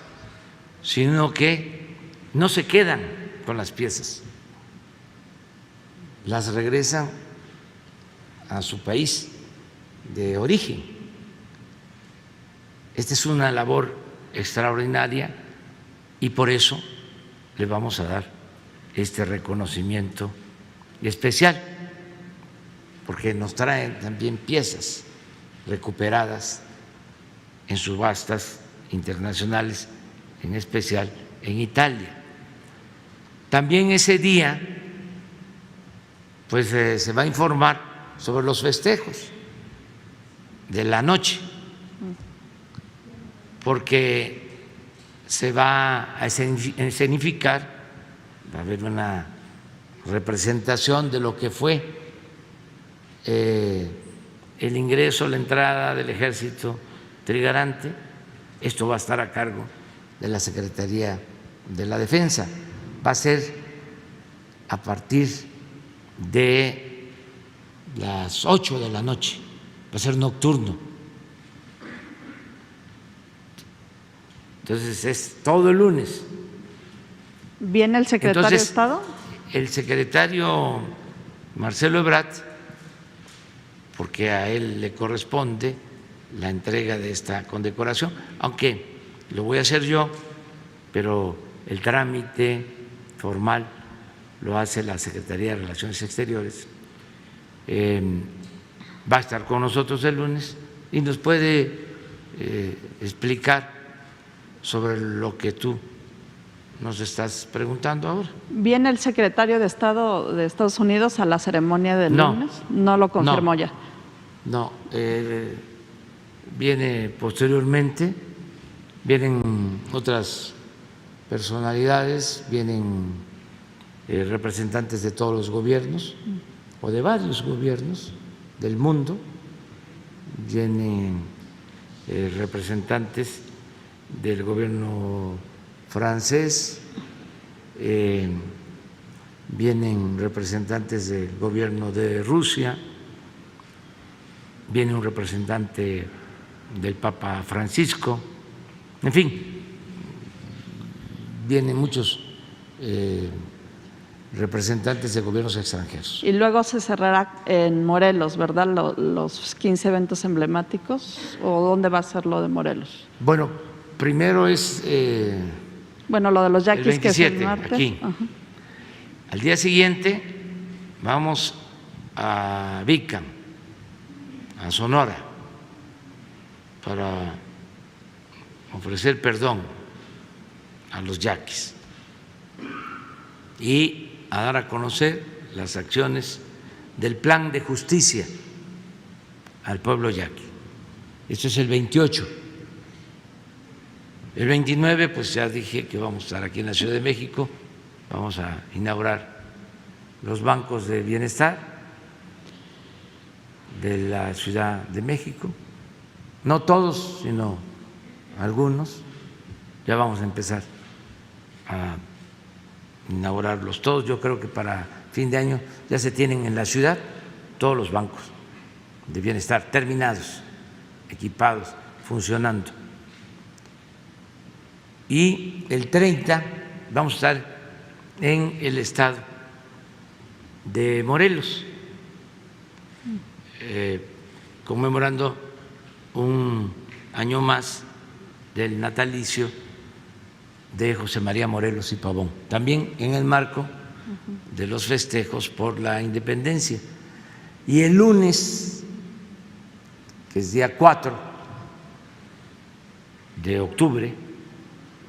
[SPEAKER 1] sino que no se quedan con las piezas, las regresan a su país de origen. Esta es una labor extraordinaria y por eso le vamos a dar este reconocimiento especial, porque nos traen también piezas recuperadas en subastas internacionales, en especial en Italia. También ese día pues se va a informar sobre los festejos de la noche, porque se va a escenificar, va a haber una representación de lo que fue el ingreso, la entrada del Ejército Trigarante. Esto va a estar a cargo de la Secretaría de la Defensa. Va a ser a partir de las 8 de la noche, va a ser nocturno. Entonces es todo el lunes.
[SPEAKER 5] ¿Viene el secretario de Estado?
[SPEAKER 1] El secretario Marcelo Ebrard, porque a él le corresponde la entrega de esta condecoración, aunque lo voy a hacer yo, pero el trámite formal lo hace la Secretaría de Relaciones Exteriores. Va a estar con nosotros el lunes y nos puede explicar sobre lo que tú nos estás preguntando ahora.
[SPEAKER 5] ¿Viene el secretario de Estado de Estados Unidos a la ceremonia del lunes? No lo confirmó ya.
[SPEAKER 1] No, viene posteriormente, vienen otras personalidades, vienen representantes de todos los gobiernos o de varios gobiernos del mundo, vienen representantes del gobierno francés, vienen representantes del gobierno de Rusia, viene un representante del Papa Francisco, en fin, vienen muchos representantes de gobiernos extranjeros.
[SPEAKER 5] Y luego se cerrará en Morelos, ¿verdad? Los 15 eventos emblemáticos, ¿o dónde va a ser lo de Morelos?
[SPEAKER 1] Bueno, primero es
[SPEAKER 5] bueno, lo de los yaquis,
[SPEAKER 1] el 27,
[SPEAKER 5] que es el martes.
[SPEAKER 1] Aquí.
[SPEAKER 5] Ajá.
[SPEAKER 1] Al día siguiente vamos a Vicam, a Sonora, para ofrecer perdón a los yaquis y a dar a conocer las acciones del plan de justicia al pueblo yaqui. Esto es el 28. El 29, pues ya dije que vamos a estar aquí en la Ciudad de México, vamos a inaugurar los bancos de bienestar de la Ciudad de México, no todos, sino algunos. Ya vamos a empezar a inaugurarlos todos. Yo creo que para fin de año ya se tienen en la ciudad todos los bancos de bienestar terminados, equipados, funcionando. Y el 30 vamos a estar en el estado de Morelos, conmemorando un año más del natalicio de José María Morelos y Pavón, también en el marco de los festejos por la independencia. Y el lunes, que es día 4 de octubre,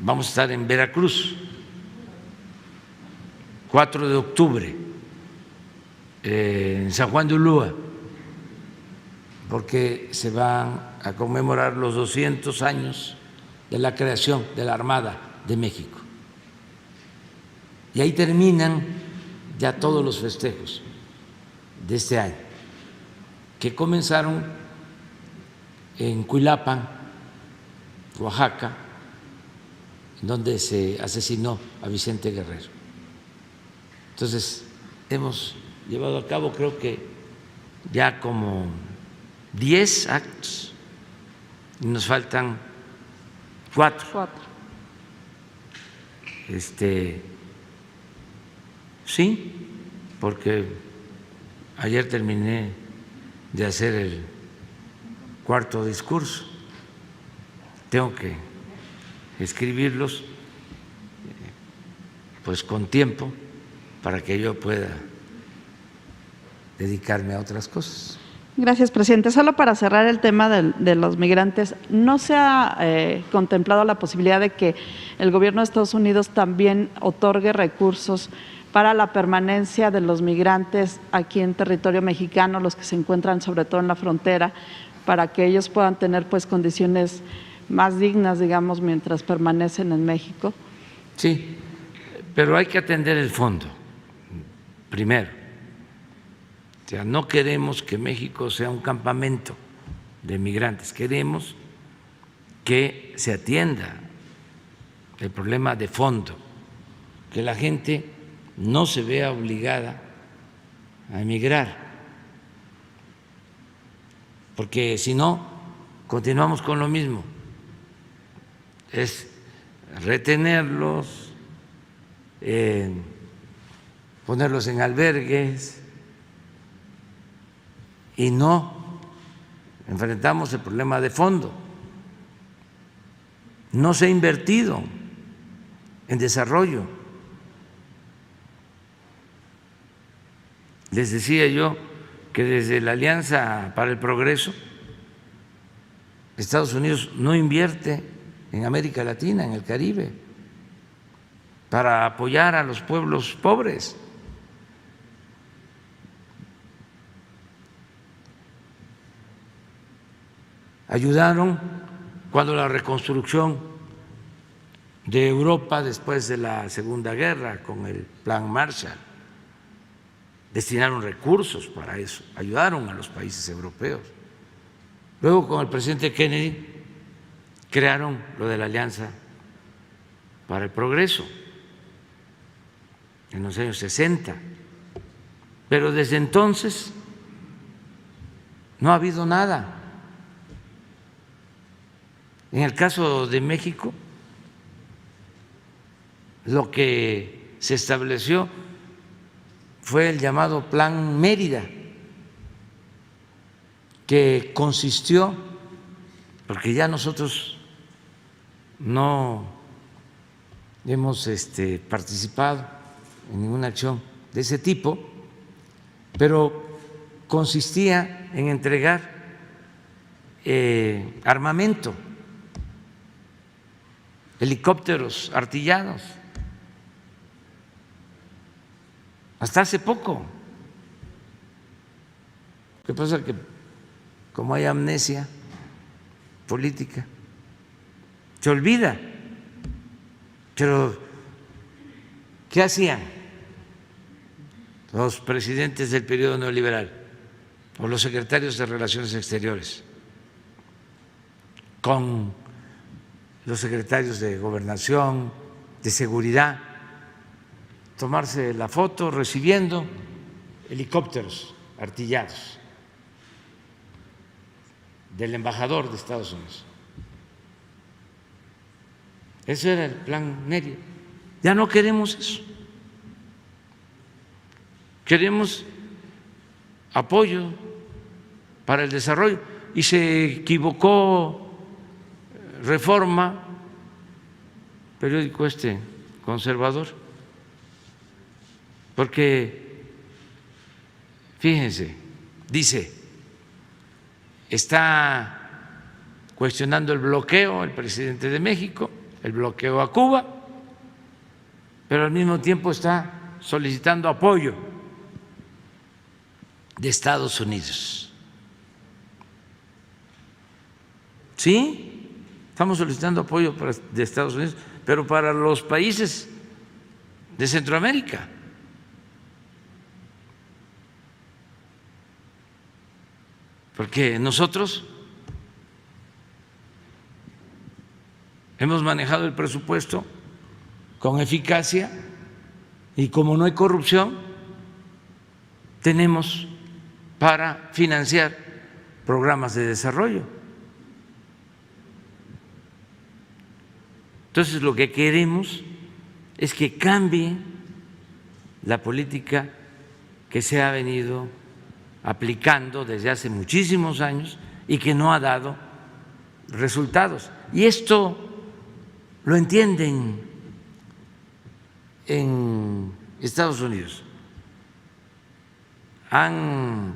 [SPEAKER 1] vamos a estar en Veracruz, 4 de octubre, en San Juan de Ulúa, porque se van a conmemorar los 200 años de la creación de la Armada de México. Y ahí terminan ya todos los festejos de este año, que comenzaron en Cuilapan, Oaxaca, donde se asesinó a Vicente Guerrero. Entonces, hemos llevado a cabo, creo que ya como 10 actos, y nos faltan 4. Sí, porque Ayer terminé de hacer el cuarto discurso. Tengo que escribirlos pues con tiempo para que yo pueda dedicarme a otras cosas.
[SPEAKER 5] Gracias, presidente. Solo para cerrar el tema de los migrantes, ¿no se ha contemplado la posibilidad de que el gobierno de Estados Unidos también otorgue recursos para la permanencia de los migrantes aquí en territorio mexicano, los que se encuentran sobre todo en la frontera, para que ellos puedan tener pues condiciones más dignas, digamos, mientras permanecen en México?
[SPEAKER 1] Sí, pero hay que atender el fondo primero. O sea, no queremos que México sea un campamento de migrantes, queremos que se atienda el problema de fondo, que la gente no se vea obligada a emigrar, porque si no, continuamos con lo mismo, es retenerlos, ponerlos en albergues, y no enfrentamos el problema de fondo. No se ha invertido en desarrollo. Les decía yo que desde la Alianza para el Progreso, Estados Unidos no invierte en América Latina, en el Caribe, para apoyar a los pueblos pobres. Ayudaron cuando la reconstrucción de Europa después de la Segunda Guerra con el Plan Marshall, destinaron recursos para eso, ayudaron a los países europeos. Luego con el presidente Kennedy crearon lo de la Alianza para el Progreso en los años 60, pero desde entonces no ha habido nada. En el caso de México, lo que se estableció fue el llamado Plan Mérida, que consistió, porque ya nosotros no hemos participado en ninguna acción de ese tipo, pero consistía en entregar armamento, helicópteros artillados. Hasta hace poco. ¿Qué pasa? Que como hay amnesia política, se olvida. Pero ¿qué hacían los presidentes del periodo neoliberal o los secretarios de Relaciones Exteriores con los secretarios de Gobernación, de Seguridad? Tomarse la foto recibiendo helicópteros artillados del embajador de Estados Unidos. Eso era el Plan Mérida. Ya no queremos eso. Queremos apoyo para el desarrollo. Y se equivocó Reforma, periódico conservador, porque fíjense, dice, está cuestionando el bloqueo el presidente de México, el bloqueo a Cuba, pero al mismo tiempo está solicitando apoyo de Estados Unidos. ¿Sí? Estamos solicitando apoyo de Estados Unidos, pero para los países de Centroamérica. Porque nosotros hemos manejado el presupuesto con eficacia y como no hay corrupción, tenemos para financiar programas de desarrollo. Entonces, lo que queremos es que cambie la política que se ha venido aplicando desde hace muchísimos años y que no ha dado resultados. Y esto lo entienden en Estados Unidos. Han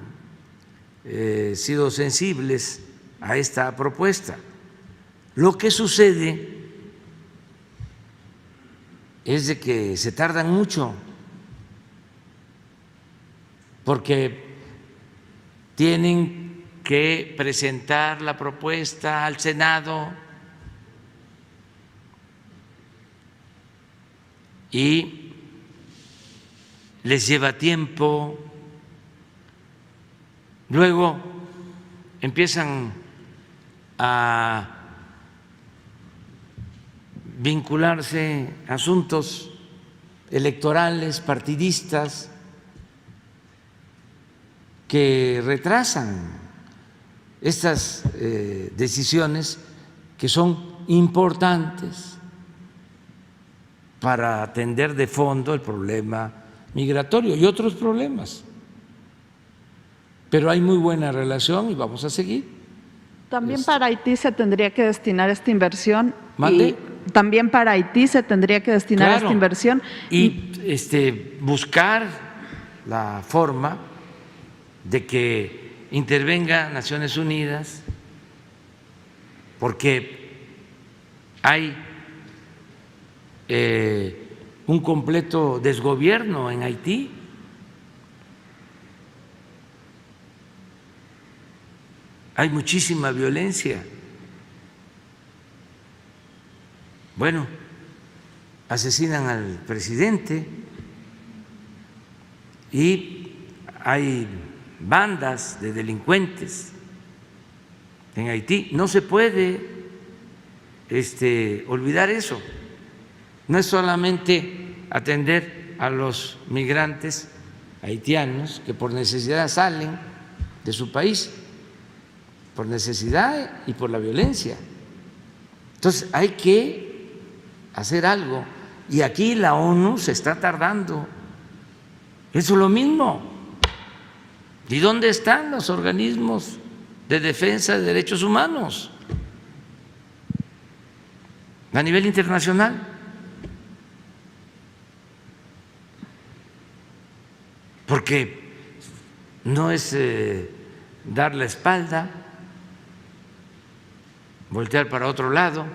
[SPEAKER 1] sido sensibles a esta propuesta. Lo que sucede es de que se tardan mucho porque tienen que presentar la propuesta al Senado y les lleva tiempo. Luego empiezan a vincularse asuntos electorales, partidistas, que retrasan estas decisiones que son importantes para atender de fondo el problema migratorio y otros problemas. Pero hay muy buena relación y vamos a seguir.
[SPEAKER 5] También para Haití se tendría que destinar esta inversión.
[SPEAKER 1] ¿Mande?
[SPEAKER 5] Y también para Haití se tendría que destinar
[SPEAKER 1] Claro,
[SPEAKER 5] esta inversión.
[SPEAKER 1] Y buscar la forma de que intervenga Naciones Unidas, porque hay un completo desgobierno en Haití. Hay muchísima violencia. Bueno, asesinan al presidente y hay bandas de delincuentes en Haití. No se puede olvidar eso. No es solamente atender a los migrantes haitianos que por necesidad salen de su país, por necesidad y por la violencia. Entonces hay que hacer algo y aquí la ONU se está tardando. Eso es lo mismo. ¿Y dónde están los organismos de defensa de derechos humanos a nivel internacional? Porque no es dar la espalda, voltear para otro lado.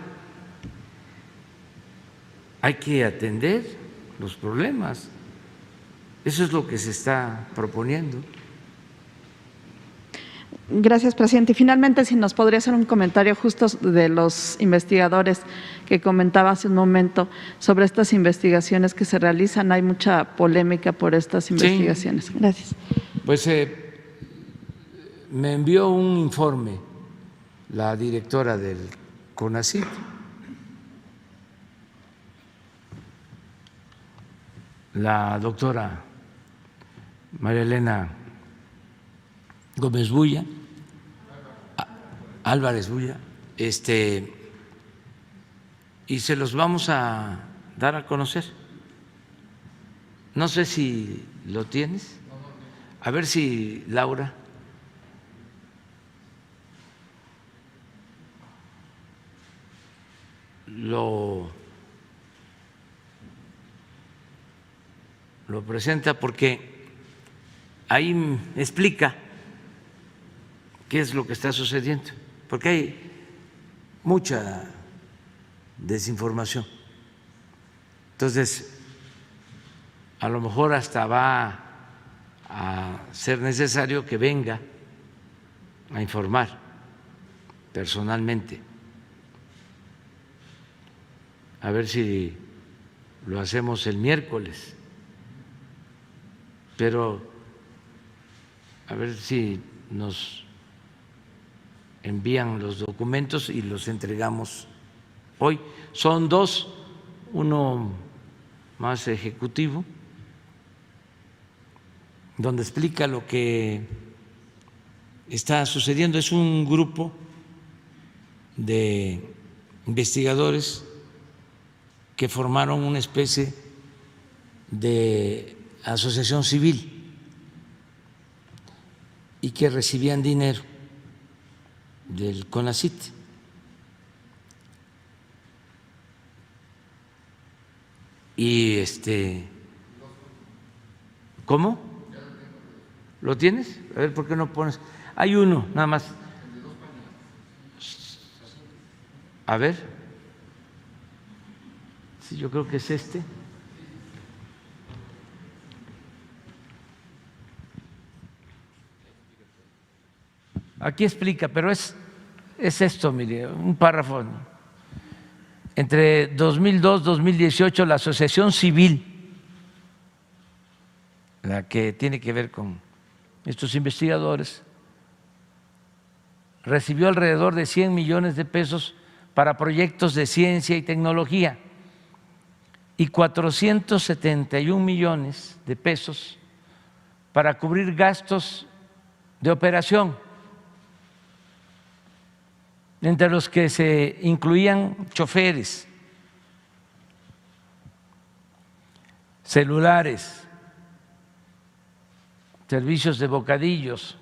[SPEAKER 1] Hay que atender los problemas. Eso es lo que se está proponiendo.
[SPEAKER 5] Gracias, presidente. Y finalmente, si nos podría hacer un comentario justo de los investigadores que comentaba hace un momento sobre estas investigaciones que se realizan. Hay mucha polémica por estas investigaciones.
[SPEAKER 1] Sí.
[SPEAKER 5] Gracias.
[SPEAKER 1] Pues me envió un informe la directora del CONACYT, la doctora María Elena Gómez Bulla, Álvarez Bulla, y se los vamos a dar a conocer. No sé si lo tienes. A ver si Laura. Lo presenta porque ahí explica qué es lo que está sucediendo, porque hay mucha desinformación. Entonces, a lo mejor hasta va a ser necesario que venga a informar personalmente. A ver si lo hacemos el miércoles, pero a ver si nos envían los documentos y los entregamos hoy. Son dos, uno más ejecutivo, donde explica lo que está sucediendo. Es un grupo de investigadores que formaron una especie de asociación civil y que recibían dinero del CONACYT. Y ¿cómo? ¿Lo tienes? A ver, ¿por qué no pones? Hay uno, nada más. A ver. Sí, yo creo que es este. Aquí explica, pero es esto, mire, un párrafo. Entre 2002 y 2018, la asociación civil, la que tiene que ver con estos investigadores, recibió alrededor de 100 millones de pesos para proyectos de ciencia y tecnología y 471 millones de pesos para cubrir gastos de operación, entre los que se incluían choferes, celulares, servicios de bocadillos,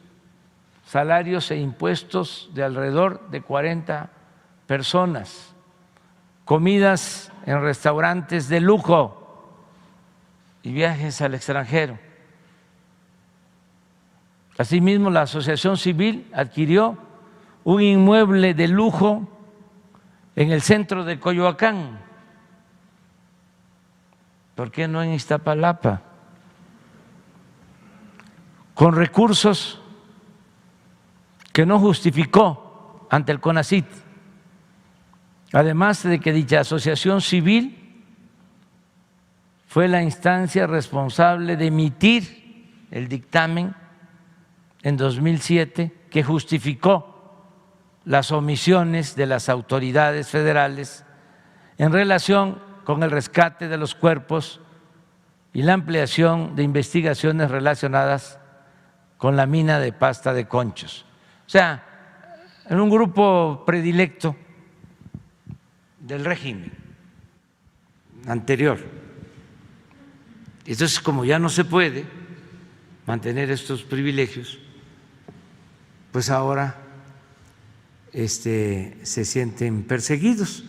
[SPEAKER 1] salarios e impuestos de alrededor de 40 personas, comidas en restaurantes de lujo y viajes al extranjero. Asimismo, la asociación civil adquirió un inmueble de lujo en el centro de Coyoacán. ¿Por qué no en Iztapalapa? Con recursos que no justificó ante el CONACYT, además de que dicha asociación civil fue la instancia responsable de emitir el dictamen en 2007 que justificó las omisiones de las autoridades federales en relación con el rescate de los cuerpos y la ampliación de investigaciones relacionadas con la mina de Pasta de Conchos. O sea, en un grupo predilecto del régimen anterior. Entonces, como ya no se puede mantener estos privilegios, pues ahora se sienten perseguidos.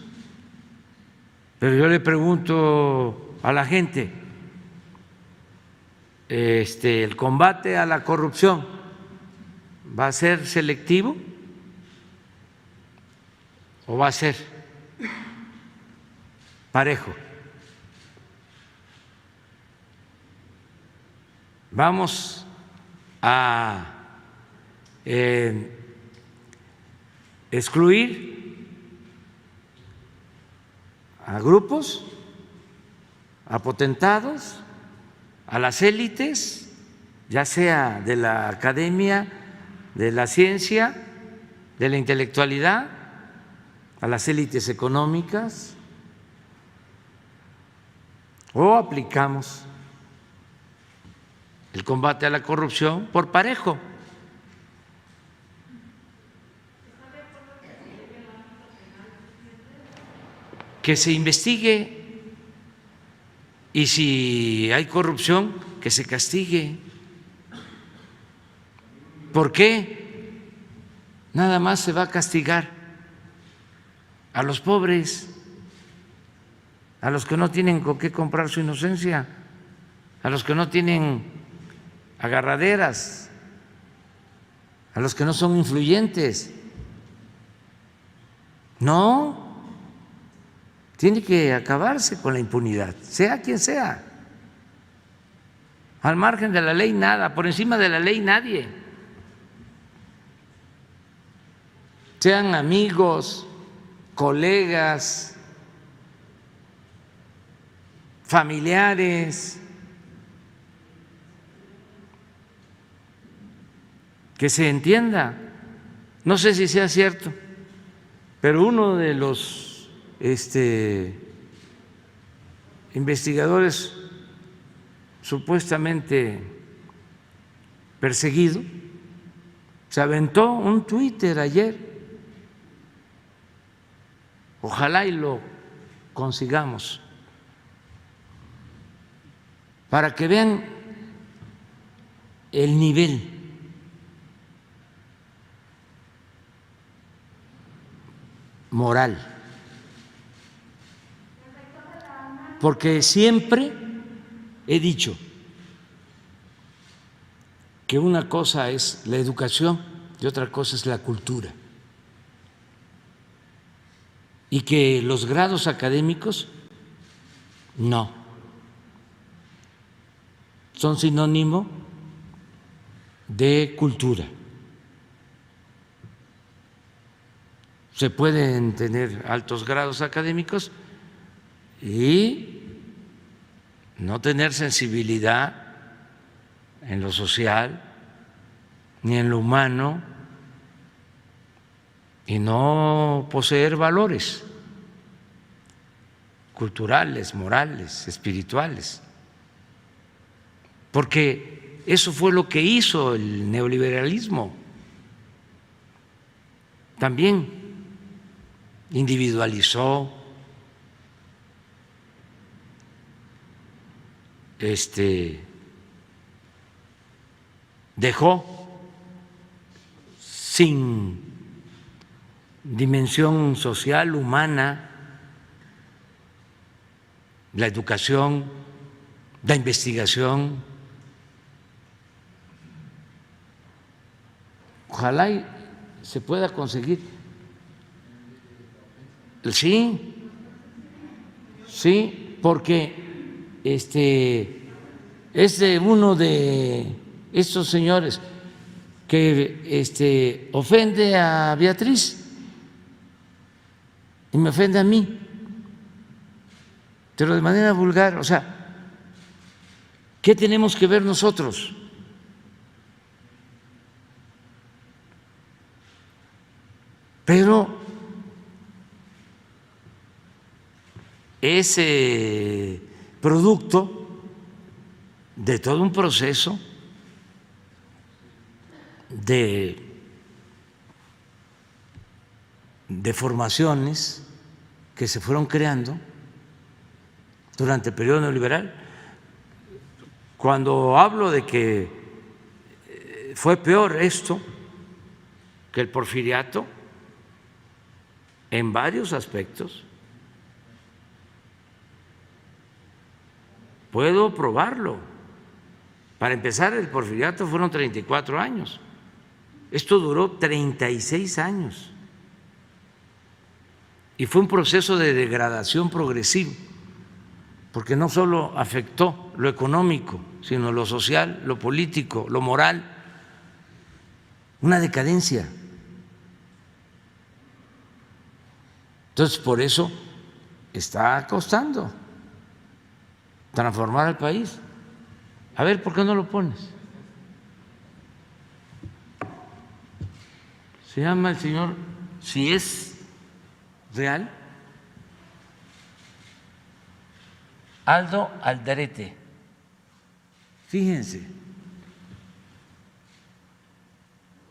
[SPEAKER 1] Pero yo le pregunto a la gente, ¿el combate a la corrupción va a ser selectivo o va a ser parejo? Vamos a excluir a grupos, a potentados, a las élites, ya sea de la academia, de la ciencia, de la intelectualidad, a las élites económicas, o aplicamos el combate a la corrupción por parejo. Que se investigue y si hay corrupción, que se castigue. ¿Por qué nada más se va a castigar a los pobres, a los que no tienen con qué comprar su inocencia, a los que no tienen agarraderas, a los que no son influyentes? No. Tiene que acabarse con la impunidad, sea quien sea. Al margen de la ley nada, por encima de la ley nadie. Sean amigos, colegas, familiares, que se entienda. No sé si sea cierto, pero uno de los investigadores supuestamente perseguido se aventó un Twitter ayer. Ojalá y lo consigamos para que vean el nivel moral. Porque siempre he dicho que una cosa es la educación y otra cosa es la cultura. Y que los grados académicos no son sinónimo de cultura. Se pueden tener altos grados académicos y no tener sensibilidad en lo social ni en lo humano y no poseer valores culturales, morales, espirituales, porque eso fue lo que hizo el neoliberalismo. También individualizó, dejó sin dimensión social, humana, la educación, la investigación. Ojalá y se pueda conseguir. Sí, porque es de uno de estos señores que ofende a Beatriz y me ofende a mí, pero de manera vulgar. O sea, ¿qué tenemos que ver nosotros? Pero ese producto de todo un proceso de formaciones que se fueron creando durante el periodo neoliberal. Cuando hablo de que fue peor esto que el porfiriato en varios aspectos, puedo probarlo. Para empezar, el porfiriato fueron 34 años. Esto duró 36 años. Y fue un proceso de degradación progresivo, porque no solo afectó lo económico, sino lo social, lo político, lo moral, una decadencia. Entonces, por eso está costando transformar al país. A ver, ¿por qué no lo pones? Se llama el señor, si es real, Aldo Alderete. Fíjense,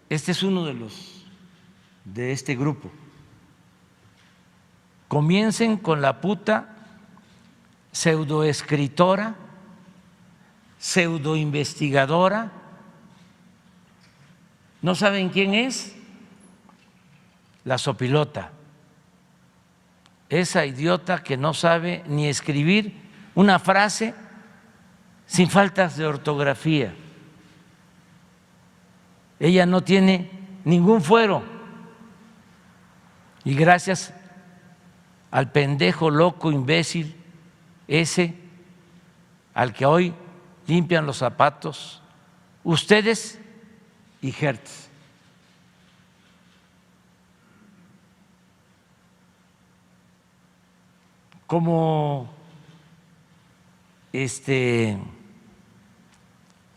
[SPEAKER 1] este es uno de este grupo. Comiencen con la puta pseudoescritora, pseudoinvestigadora. ¿No saben quién es? La sopilota, esa idiota que no sabe ni escribir una frase sin faltas de ortografía. Ella no tiene ningún fuero y gracias al pendejo, loco, imbécil ese al que hoy limpian los zapatos ustedes y Hertz. Como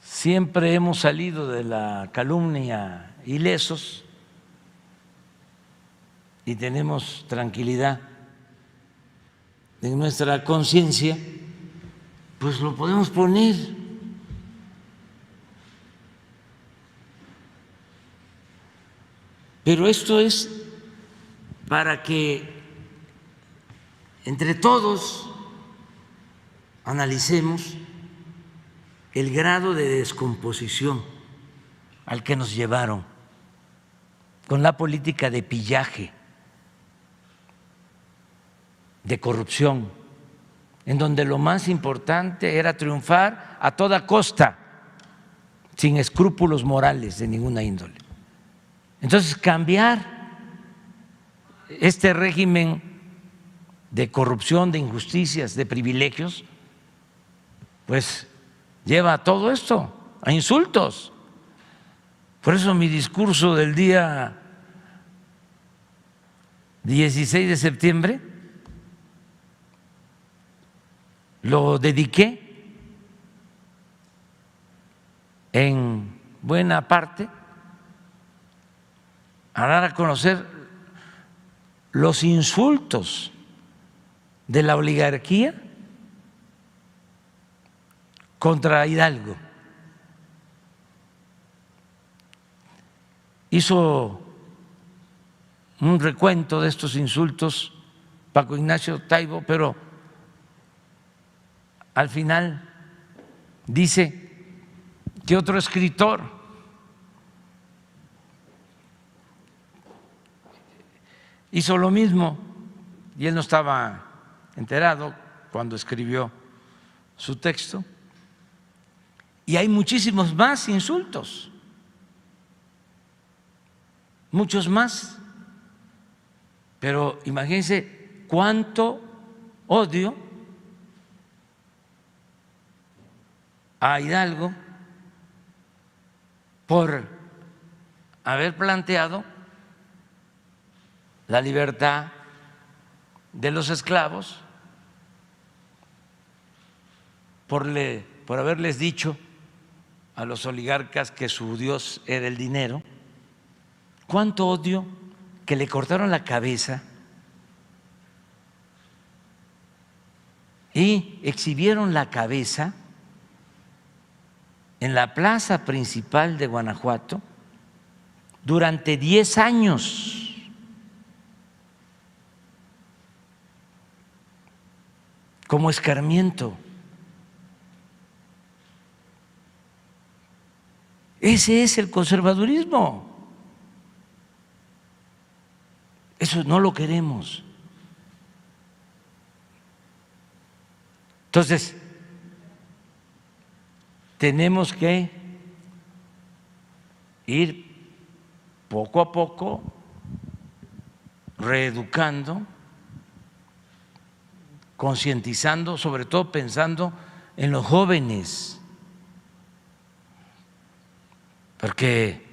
[SPEAKER 1] siempre hemos salido de la calumnia ilesos y tenemos tranquilidad en nuestra conciencia, pues lo podemos poner. Pero esto es para que entre todos analicemos el grado de descomposición al que nos llevaron con la política de pillaje de corrupción, en donde lo más importante era triunfar a toda costa, sin escrúpulos morales de ninguna índole. Entonces, cambiar este régimen de corrupción, de injusticias, de privilegios, pues lleva a todo esto, a insultos. Por eso mi discurso del día 16 de septiembre lo dediqué en buena parte a dar a conocer los insultos de la oligarquía contra Hidalgo. Hizo un recuento de estos insultos Paco Ignacio Taibo, pero al final dice que otro escritor hizo lo mismo y él no estaba enterado cuando escribió su texto, y hay muchísimos más insultos, muchos más, pero imagínense cuánto odio a Hidalgo por haber planteado la libertad de los esclavos, por haberles dicho a los oligarcas que su Dios era el dinero. Cuánto odio que le cortaron la cabeza y exhibieron la cabeza en la plaza principal de Guanajuato durante 10 años. Como escarmiento. Ese es el conservadurismo. Eso no lo queremos. Entonces, tenemos que ir poco a poco reeducando, concientizando, sobre todo pensando en los jóvenes, porque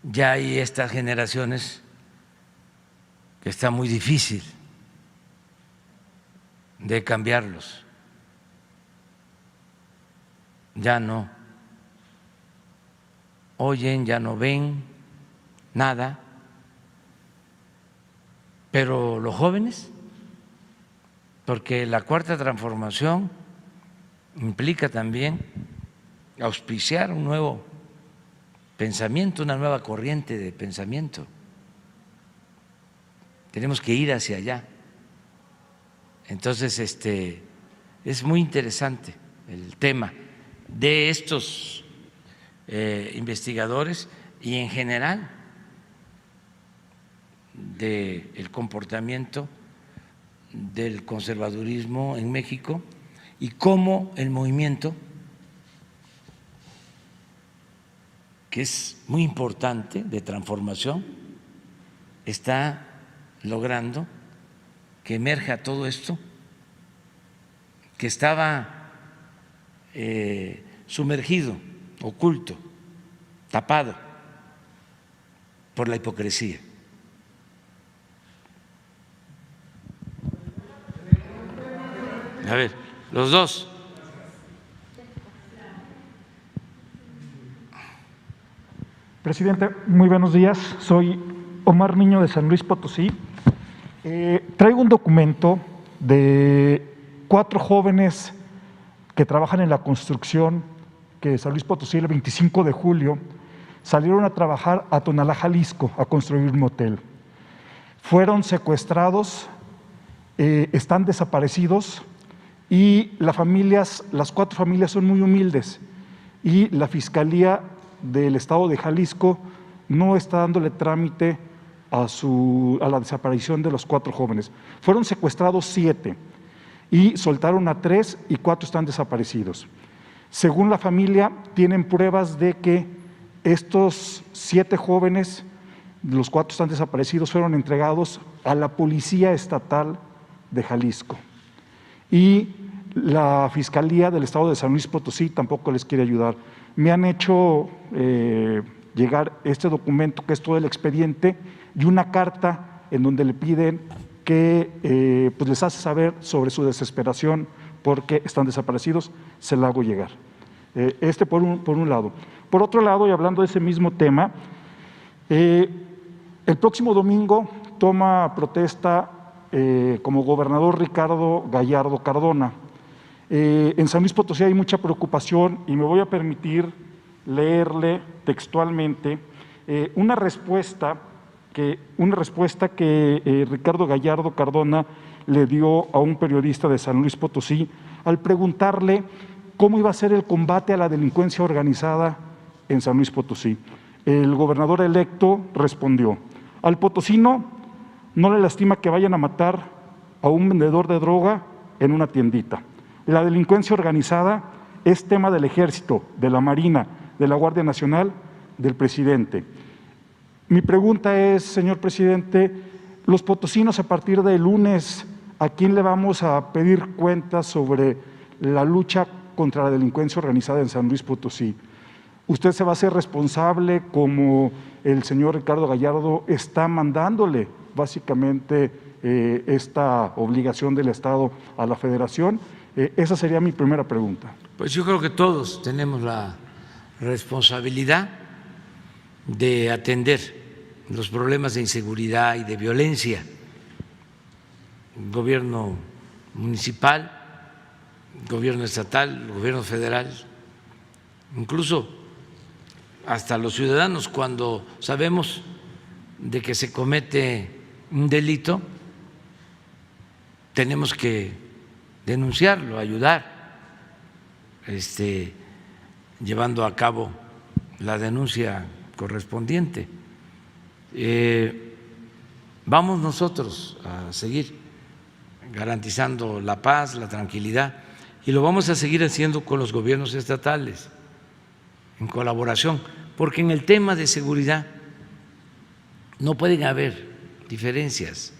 [SPEAKER 1] ya hay estas generaciones que está muy difícil de cambiarlos. Ya no oyen, ya no ven nada, pero los jóvenes, porque la cuarta transformación implica también auspiciar un nuevo pensamiento, una nueva corriente de pensamiento. Tenemos que ir hacia allá. Entonces, es muy interesante el tema de estos investigadores y en general del comportamiento del conservadurismo en México y cómo el movimiento, que es muy importante, de transformación, está logrando que emerja todo esto que estaba sumergido, oculto, tapado por la hipocresía. A ver, los dos.
[SPEAKER 6] Presidente, muy buenos días. Soy Omar Niño de San Luis Potosí. Traigo un documento de 4 jóvenes que trabajan en la construcción, que San Luis Potosí el 25 de julio salieron a trabajar a Tonalá, Jalisco, a construir un motel. Fueron secuestrados, están desaparecidos y las 4 familias son muy humildes y la Fiscalía del Estado de Jalisco no está dándole trámite a la desaparición de los 4 jóvenes. Fueron secuestrados 7 y soltaron a 3 y 4 están desaparecidos. Según la familia, tienen pruebas de que estos 7 jóvenes, los 4 están desaparecidos, fueron entregados a la Policía Estatal de Jalisco. Y la Fiscalía del Estado de San Luis Potosí tampoco les quiere ayudar. Me han hecho llegar este documento, que es todo el expediente, y una carta en donde le piden que pues les hace saber sobre su desesperación porque están desaparecidos. Se la hago llegar. Por un lado. Por otro lado, y hablando de ese mismo tema, el próximo domingo toma protesta como gobernador Ricardo Gallardo Cardona. En San Luis Potosí hay mucha preocupación y me voy a permitir leerle textualmente una respuesta que Ricardo Gallardo Cardona le dio a un periodista de San Luis Potosí al preguntarle cómo iba a ser el combate a la delincuencia organizada en San Luis Potosí. El gobernador electo respondió: al potosino no le lastima que vayan a matar a un vendedor de droga en una tiendita. La delincuencia organizada es tema del Ejército, de la Marina, de la Guardia Nacional, del presidente. Mi pregunta es, señor presidente, los potosinos a partir del lunes, ¿a quién le vamos a pedir cuentas sobre la lucha contra la delincuencia organizada en San Luis Potosí? ¿Usted se va a hacer responsable, como el señor Ricardo Gallardo está mandándole básicamente esta obligación del Estado a la Federación? Esa sería mi primera pregunta.
[SPEAKER 1] Pues yo creo que todos tenemos la responsabilidad de atender los problemas de inseguridad y de violencia. El gobierno municipal, el gobierno estatal, el gobierno federal, incluso hasta los ciudadanos, cuando sabemos de que se comete un delito, tenemos que denunciarlo, ayudar, llevando a cabo la denuncia correspondiente. Vamos nosotros a seguir garantizando la paz, la tranquilidad, y lo vamos a seguir haciendo con los gobiernos estatales, en colaboración, porque en el tema de seguridad no pueden haber diferencias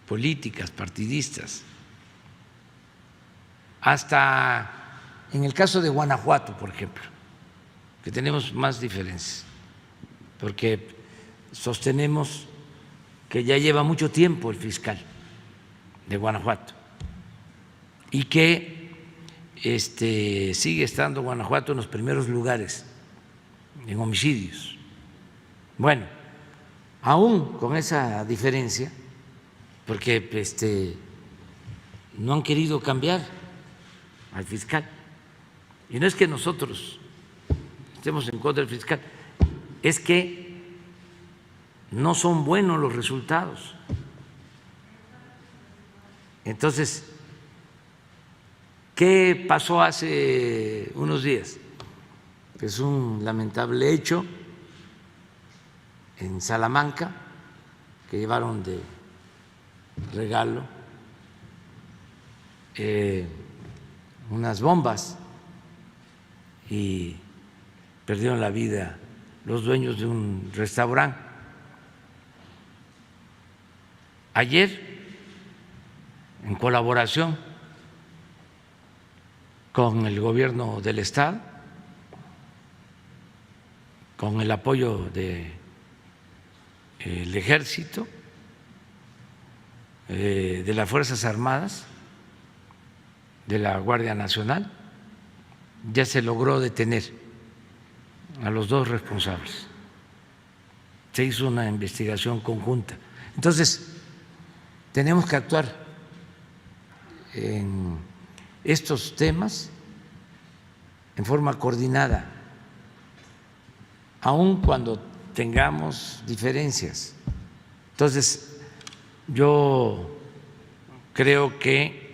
[SPEAKER 1] políticas, partidistas. Hasta en el caso de Guanajuato, por ejemplo, que tenemos más diferencias, porque sostenemos que ya lleva mucho tiempo el fiscal de Guanajuato y que sigue estando Guanajuato en los primeros lugares en homicidios. Bueno, aún con esa diferencia, porque no han querido cambiar al fiscal. Y no es que nosotros estemos en contra del fiscal, es que no son buenos los resultados. Entonces, ¿qué pasó hace unos días? Es un lamentable hecho en Salamanca, que llevaron de regalo unas bombas y perdieron la vida los dueños de un restaurante. Ayer, en colaboración con el gobierno del Estado, con el apoyo del Ejército, de las Fuerzas Armadas, de la Guardia Nacional, ya se logró detener a los 2 responsables. Se hizo una investigación conjunta. Entonces, tenemos que actuar en estos temas en forma coordinada, aun cuando tengamos diferencias. Entonces, yo creo que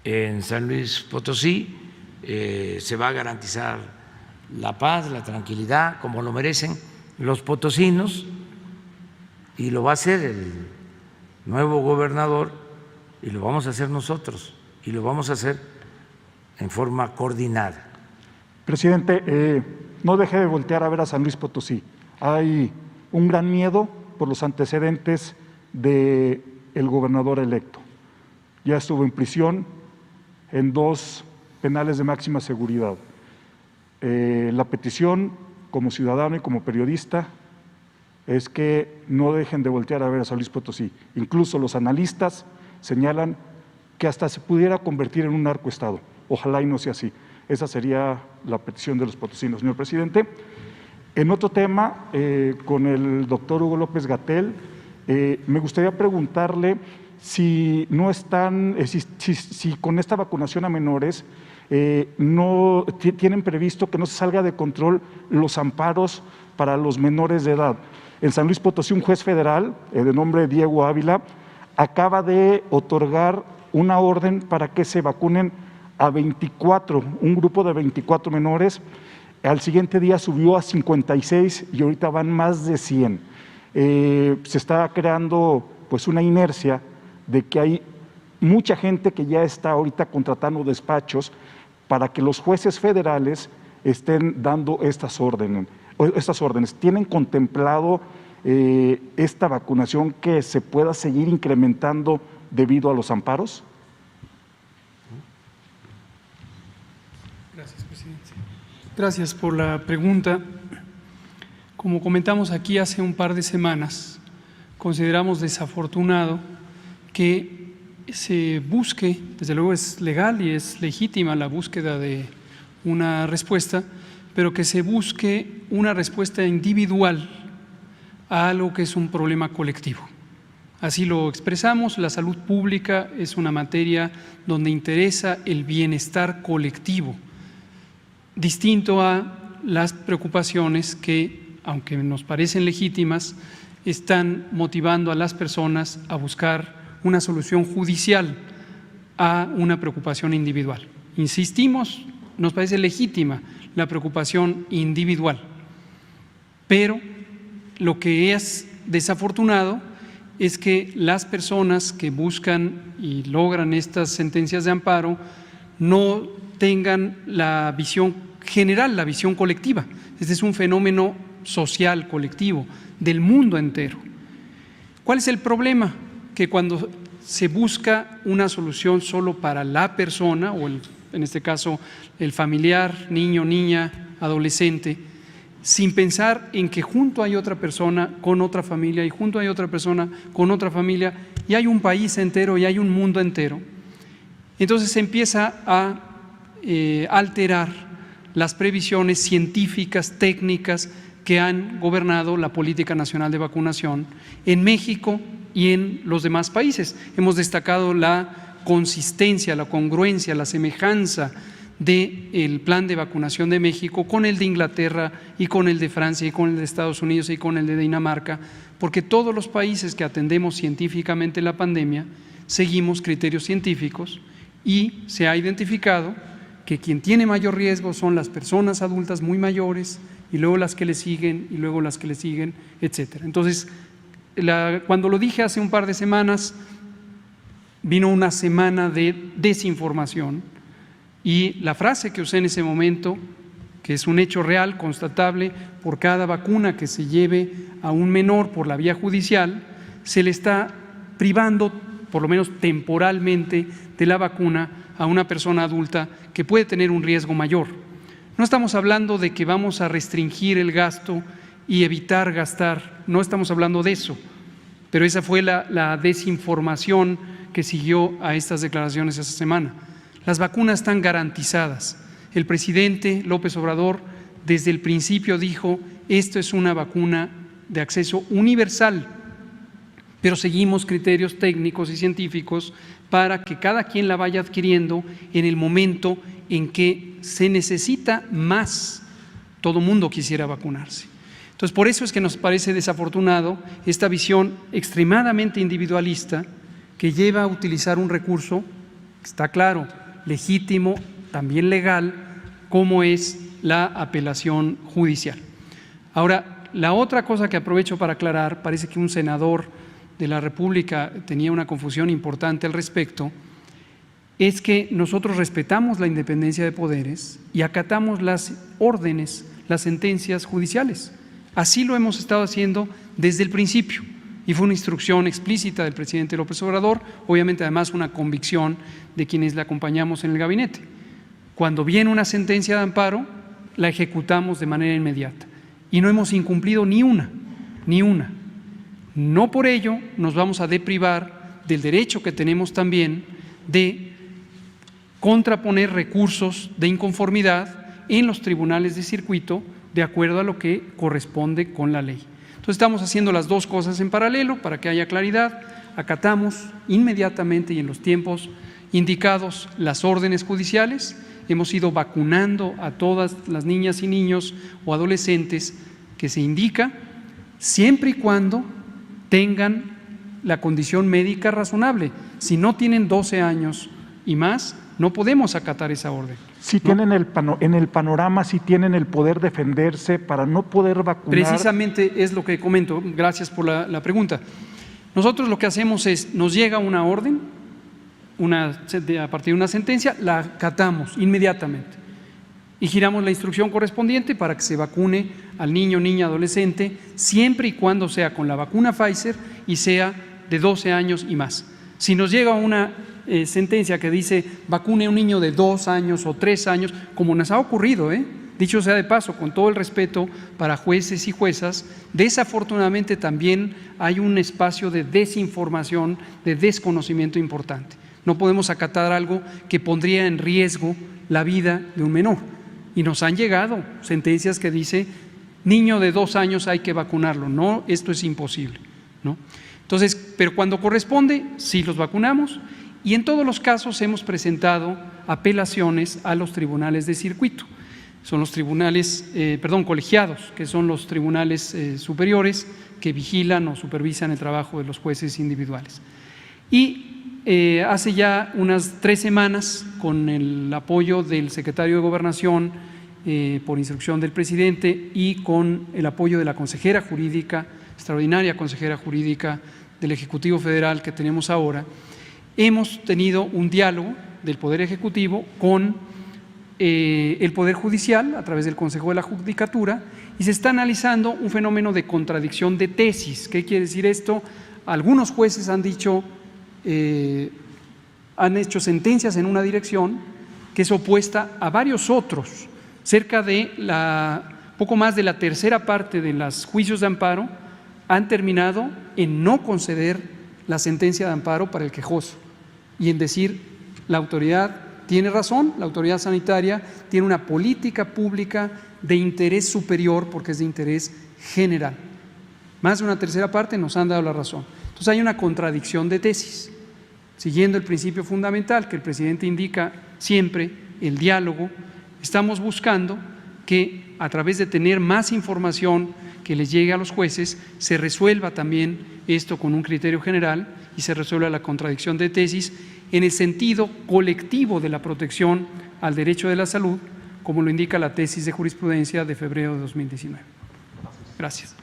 [SPEAKER 1] en San Luis Potosí se va a garantizar la paz, la tranquilidad, como lo merecen los potosinos, y lo va a hacer el nuevo gobernador y lo vamos a hacer nosotros y lo vamos a hacer en forma coordinada.
[SPEAKER 6] Presidente, no deje de voltear a ver a San Luis Potosí. Hay un gran miedo por los antecedentes del gobernador electo. Ya estuvo en prisión en 2 penales de máxima seguridad. La petición como ciudadano y como periodista es que no dejen de voltear a ver a San Luis Potosí. Incluso los analistas señalan que hasta se pudiera convertir en un narcoestado. Ojalá y no sea así. Esa sería la petición de los potosinos, señor presidente. En otro tema, con el doctor Hugo López-Gatell, me gustaría preguntarle si no están, si con esta vacunación a menores no tienen previsto que no se salga de control los amparos para los menores de edad. En San Luis Potosí, un juez federal de nombre Diego Ávila acaba de otorgar una orden para que se vacunen a 24, un grupo de 24 menores. Al siguiente día subió a 56 y ahorita van más de 100. Se está creando pues una inercia de que hay mucha gente que ya está ahorita contratando despachos para que los jueces federales estén dando estas órdenes. ¿Tienen contemplado esta vacunación que se pueda seguir incrementando debido a los amparos?
[SPEAKER 2] Gracias, presidente. Gracias por la pregunta. Como comentamos aquí hace un par de semanas, consideramos desafortunado que se busque, desde luego es legal y es legítima la búsqueda de una respuesta, pero que se busque una respuesta individual a algo que es un problema colectivo. Así lo expresamos, la salud pública es una materia donde interesa el bienestar colectivo, distinto a las preocupaciones que, aunque nos parecen legítimas, están motivando a las personas a buscar una solución judicial a una preocupación individual. Insistimos, nos parece legítima la preocupación individual, pero lo que es desafortunado es que las personas que buscan y logran estas sentencias de amparo no tengan la visión general, la visión colectiva. Este es un fenómeno social, colectivo, del mundo entero. ¿Cuál es el problema? Que cuando se busca una solución solo para la persona, o en este caso el familiar, niño, niña, adolescente, sin pensar en que junto hay otra persona con otra familia y junto hay otra persona con otra familia y hay un país entero y hay un mundo entero, entonces se empieza a alterar las previsiones científicas, técnicas que han gobernado la política nacional de vacunación en México y en los demás países. Hemos destacado la consistencia, la congruencia, la semejanza del plan de vacunación de México con el de Inglaterra y con el de Francia y con el de Estados Unidos y con el de Dinamarca, porque todos los países que atendemos científicamente la pandemia seguimos criterios científicos y se ha identificado que quien tiene mayor riesgo son las personas adultas muy mayores y luego las que le siguen y luego las que le siguen, etcétera. Entonces, cuando lo dije hace un par de semanas, vino una semana de desinformación y la frase que usé en ese momento, que es un hecho real, constatable, por cada vacuna que se lleve a un menor por la vía judicial, se le está privando, por lo menos temporalmente, de la vacuna a una persona adulta que puede tener un riesgo mayor. No estamos hablando de que vamos a restringir el gasto y evitar gastar, no estamos hablando de eso, pero esa fue la desinformación que siguió a estas declaraciones esa semana. Las vacunas están garantizadas. El presidente López Obrador desde el principio dijo, esto es una vacuna de acceso universal, pero seguimos criterios técnicos y científicos para que cada quien la vaya adquiriendo en el momento en que se necesita más. Todo mundo quisiera vacunarse. Entonces, por eso es que nos parece desafortunado esta visión extremadamente individualista que lleva a utilizar un recurso, está claro, legítimo, también legal, como es la apelación judicial. Ahora, la otra cosa que aprovecho para aclarar, parece que un senador de la República tenía una confusión importante al respecto, es que nosotros respetamos la independencia de poderes y acatamos las órdenes, las sentencias judiciales. Así lo hemos estado haciendo desde el principio y fue una instrucción explícita del presidente López Obrador, obviamente además una convicción de quienes le acompañamos en el gabinete. Cuando viene una sentencia de amparo, la ejecutamos de manera inmediata y no hemos incumplido ni una. No por ello nos vamos a deprivar del derecho que tenemos también de contraponer recursos de inconformidad en los tribunales de circuito de acuerdo a lo que corresponde con la ley. Entonces estamos haciendo las dos cosas en paralelo para que haya claridad. Acatamos inmediatamente y en los tiempos indicados las órdenes judiciales. Hemos ido vacunando a todas las niñas y niños o adolescentes que se indica, siempre y cuando tengan la condición médica razonable. Si no tienen 12 años y más, no podemos acatar esa orden.
[SPEAKER 6] Si tienen en el panorama, si tienen el poder defenderse para no poder vacunar.
[SPEAKER 2] Precisamente es lo que comento, gracias por la pregunta. Nosotros lo que hacemos es, nos llega una orden, a partir de una sentencia, la acatamos inmediatamente y giramos la instrucción correspondiente para que se vacune al niño, niña, adolescente, siempre y cuando sea con la vacuna Pfizer y sea de 12 años y más. Si nos llega una sentencia que dice vacune a un niño de 2 años o 3 años, como nos ha ocurrido, dicho sea de paso, con todo el respeto para jueces y juezas, desafortunadamente también hay un espacio de desinformación, de desconocimiento importante. No podemos acatar algo que pondría en riesgo la vida de un menor. Y nos han llegado sentencias que dice niño de 2 años hay que vacunarlo. No, esto es imposible, ¿no? Entonces, pero cuando corresponde, sí los vacunamos y en todos los casos hemos presentado apelaciones a los tribunales de circuito. Son los tribunales, colegiados, que son los tribunales superiores que vigilan o supervisan el trabajo de los jueces individuales. Y hace ya unas 3 semanas, con el apoyo del secretario de Gobernación, por instrucción del presidente y con el apoyo de la consejera jurídica, extraordinaria consejera jurídica del Ejecutivo Federal que tenemos ahora, hemos tenido un diálogo del Poder Ejecutivo con el Poder Judicial a través del Consejo de la Judicatura y se está analizando un fenómeno de contradicción de tesis. ¿Qué quiere decir esto? Algunos jueces han dicho, han hecho sentencias en una dirección que es opuesta a varios otros. Cerca de poco más de la tercera parte de los juicios de amparo han terminado en no conceder la sentencia de amparo para el quejoso y en decir la autoridad tiene razón, la autoridad sanitaria tiene una política pública de interés superior porque es de interés general. Más de una tercera parte nos han dado la razón. Entonces hay una contradicción de tesis, siguiendo el principio fundamental que el presidente indica siempre, el diálogo. Estamos buscando que a través de tener más información que les llegue a los jueces, se resuelva también esto con un criterio general y se resuelva la contradicción de tesis en el sentido colectivo de la protección al derecho de la salud, como lo indica la tesis de jurisprudencia de febrero de 2019. Gracias.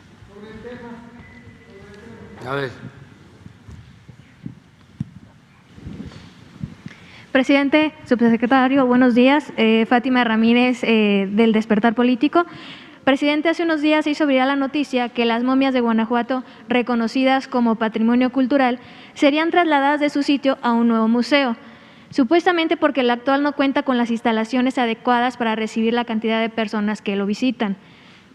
[SPEAKER 1] A ver.
[SPEAKER 7] Presidente, subsecretario, buenos días. Fátima Ramírez, del Despertar Político. Presidente, hace unos días se hizo viral la noticia que las momias de Guanajuato, reconocidas como patrimonio cultural, serían trasladadas de su sitio a un nuevo museo, supuestamente porque el actual no cuenta con las instalaciones adecuadas para recibir la cantidad de personas que lo visitan.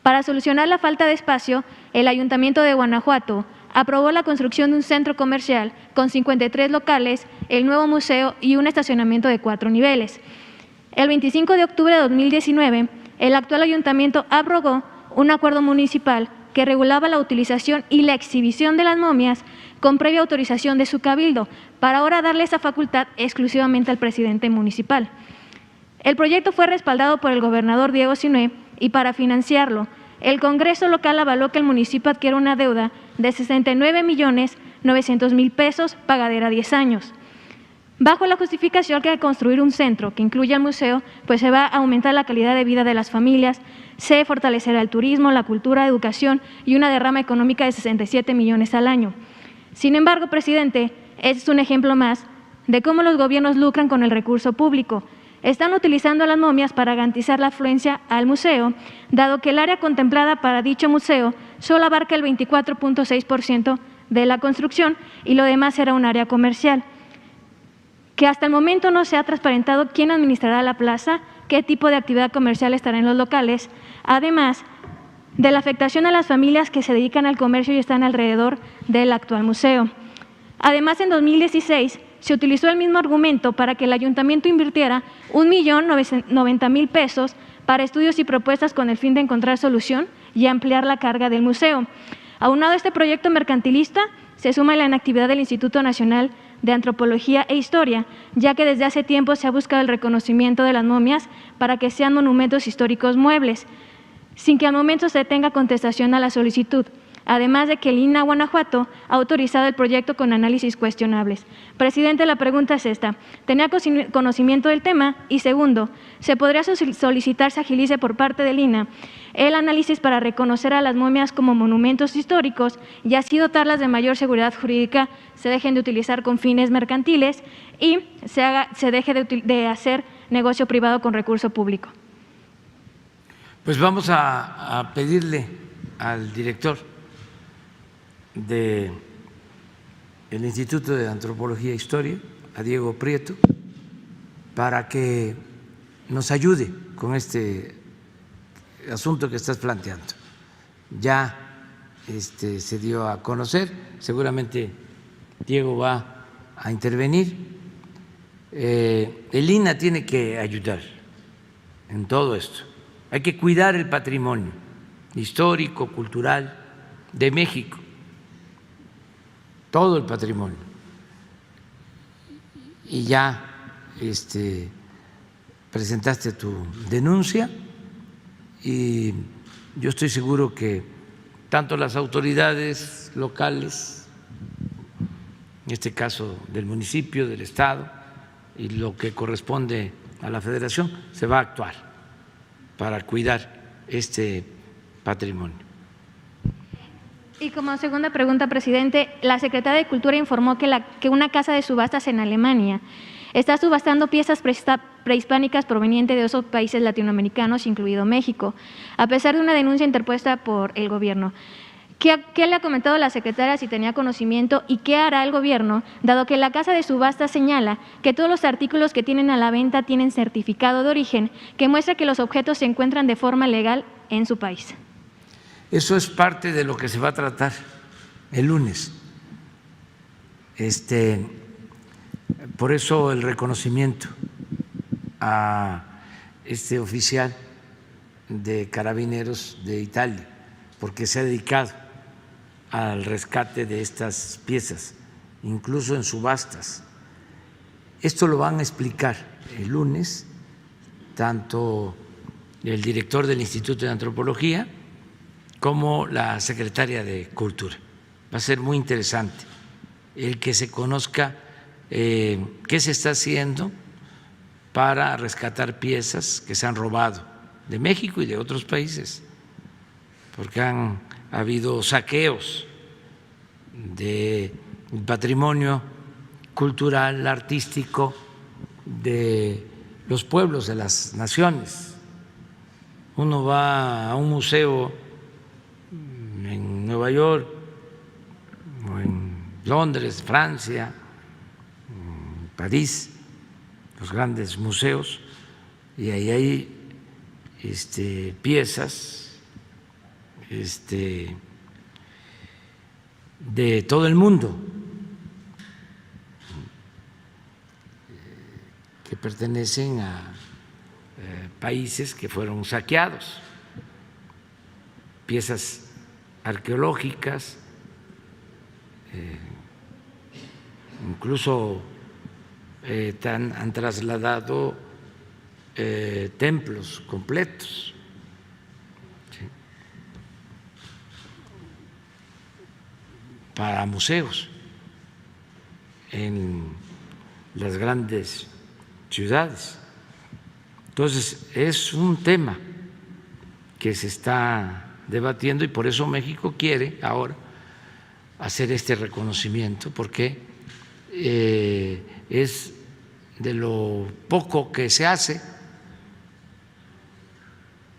[SPEAKER 7] Para solucionar la falta de espacio, el Ayuntamiento de Guanajuato aprobó la construcción de un centro comercial con 53 locales, el nuevo museo y un estacionamiento de 4 niveles. El 25 de octubre de 2019, el actual ayuntamiento abrogó un acuerdo municipal que regulaba la utilización y la exhibición de las momias con previa autorización de su cabildo, para ahora darle esa facultad exclusivamente al presidente municipal. El proyecto fue respaldado por el gobernador Diego Sinue y para financiarlo, el Congreso local avaló que el municipio adquiera una deuda de 69.900.000 pesos, pagadera a 10 años. bajo la justificación que al construir un centro que incluya el museo, pues se va a aumentar la calidad de vida de las familias, se fortalecerá el turismo, la cultura, educación y una derrama económica de 67 millones al año. Sin embargo, presidente, este es un ejemplo más de cómo los gobiernos lucran con el recurso público. Están utilizando las momias para garantizar la afluencia al museo, dado que el área contemplada para dicho museo solo abarca el 24.6% de la construcción y lo demás será un área comercial. Que hasta el momento no se ha transparentado quién administrará la plaza, qué tipo de actividad comercial estará en los locales, además de la afectación a las familias que se dedican al comercio y están alrededor del actual museo. Además, en 2016 se utilizó el mismo argumento para que el ayuntamiento invirtiera 1.090.000 pesos para estudios y propuestas con el fin de encontrar solución y ampliar la carga del museo. Aunado a este proyecto mercantilista, se suma la inactividad del Instituto Nacional de Antropología e Historia, ya que desde hace tiempo se ha buscado el reconocimiento de las momias para que sean monumentos históricos muebles, sin que al momento se tenga contestación a la solicitud. Además de que el INAH Guanajuato ha autorizado el proyecto con análisis cuestionables. Presidente, la pregunta es esta. ¿Tenía conocimiento del tema? Y segundo, ¿se podría solicitar se agilice por parte del INAH el análisis para reconocer a las momias como monumentos históricos y así dotarlas de mayor seguridad jurídica, se dejen de utilizar con fines mercantiles y se deje de hacer negocio privado con recurso público?
[SPEAKER 1] Pues vamos a pedirle al director del Instituto de Antropología e Historia, a Diego Prieto, para que nos ayude con este asunto que estás planteando. Ya se dio a conocer, seguramente Diego va a intervenir. El INAH tiene que ayudar en todo esto. Hay que cuidar el patrimonio histórico, cultural de México, todo el patrimonio. Y ya presentaste tu denuncia y yo estoy seguro que tanto las autoridades locales, en este caso del municipio, del estado y lo que corresponde a la federación, se va a actuar para cuidar este patrimonio.
[SPEAKER 7] Y como segunda pregunta, presidente, la Secretaría de Cultura informó que una casa de subastas en Alemania está subastando piezas prehispánicas provenientes de otros países latinoamericanos, incluido México, a pesar de una denuncia interpuesta por el gobierno. ¿Qué le ha comentado la secretaria, si tenía conocimiento, y qué hará el gobierno, dado que la casa de subastas señala que todos los artículos que tienen a la venta tienen certificado de origen que muestra que los objetos se encuentran de forma legal en su país?
[SPEAKER 1] Eso es parte de lo que se va a tratar el lunes. Por eso el reconocimiento a este oficial de Carabineros de Italia, porque se ha dedicado al rescate de estas piezas, incluso en subastas. Esto lo van a explicar el lunes tanto el director del Instituto de Antropología como la secretaria de Cultura. Va a ser muy interesante el que se conozca qué se está haciendo para rescatar piezas que se han robado de México y de otros países, porque han habido saqueos del patrimonio cultural, artístico de los pueblos, de las naciones. Uno va a un museo en Nueva York o en Londres, Francia, París, los grandes museos, y ahí hay piezas de todo el mundo que pertenecen a países que fueron saqueados, piezas arqueológicas, incluso han trasladado templos completos. ¿Sí? Para museos. En las grandes ciudades. Entonces, es un tema que se está debatiendo y por eso México quiere ahora hacer este reconocimiento, porque es de lo poco que se hace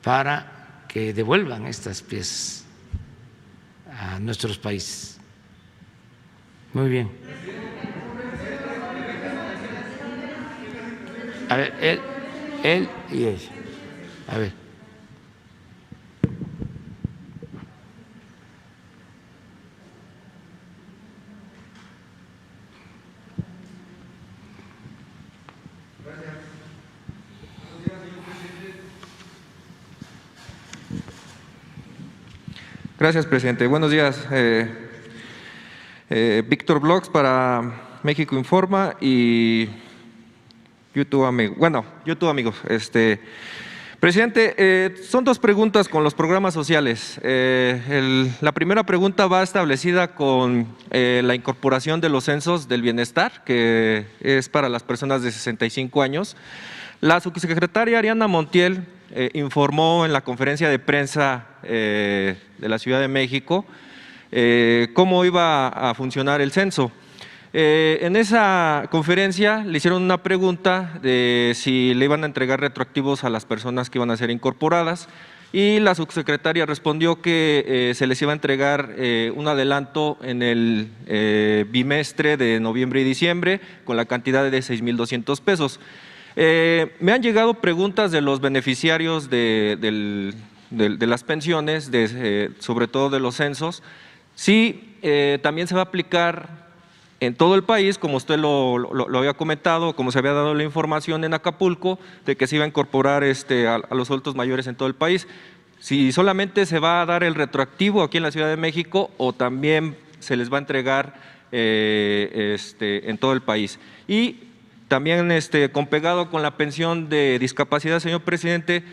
[SPEAKER 1] para que devuelvan estas piezas a nuestros países. Muy bien. A ver, él y ella. A ver.
[SPEAKER 8] Gracias, presidente. Buenos días. Víctor Blogs para México Informa y YouTube Amigos. Bueno, YouTube Amigos. Presidente, son dos preguntas con los programas sociales. La primera pregunta va establecida con la incorporación de los censos del bienestar, que es para las personas de 65 años. La subsecretaria Ariana Montiel informó en la conferencia de prensa de la Ciudad de México cómo iba a funcionar el censo. En esa conferencia le hicieron una pregunta de si le iban a entregar retroactivos a las personas que iban a ser incorporadas y la subsecretaria respondió que se les iba a entregar un adelanto en el bimestre de noviembre y diciembre con la cantidad de 6,200 pesos. Me han llegado preguntas de los beneficiarios de las pensiones, sobre todo de los censos, si también se va a aplicar en todo el país, como usted lo había comentado, como se había dado la información en Acapulco, de que se iba a incorporar a los adultos mayores en todo el país. Si solamente se va a dar el retroactivo aquí en la Ciudad de México o también se les va a entregar en todo el país. Y también compegado con la pensión de discapacidad, señor presidente,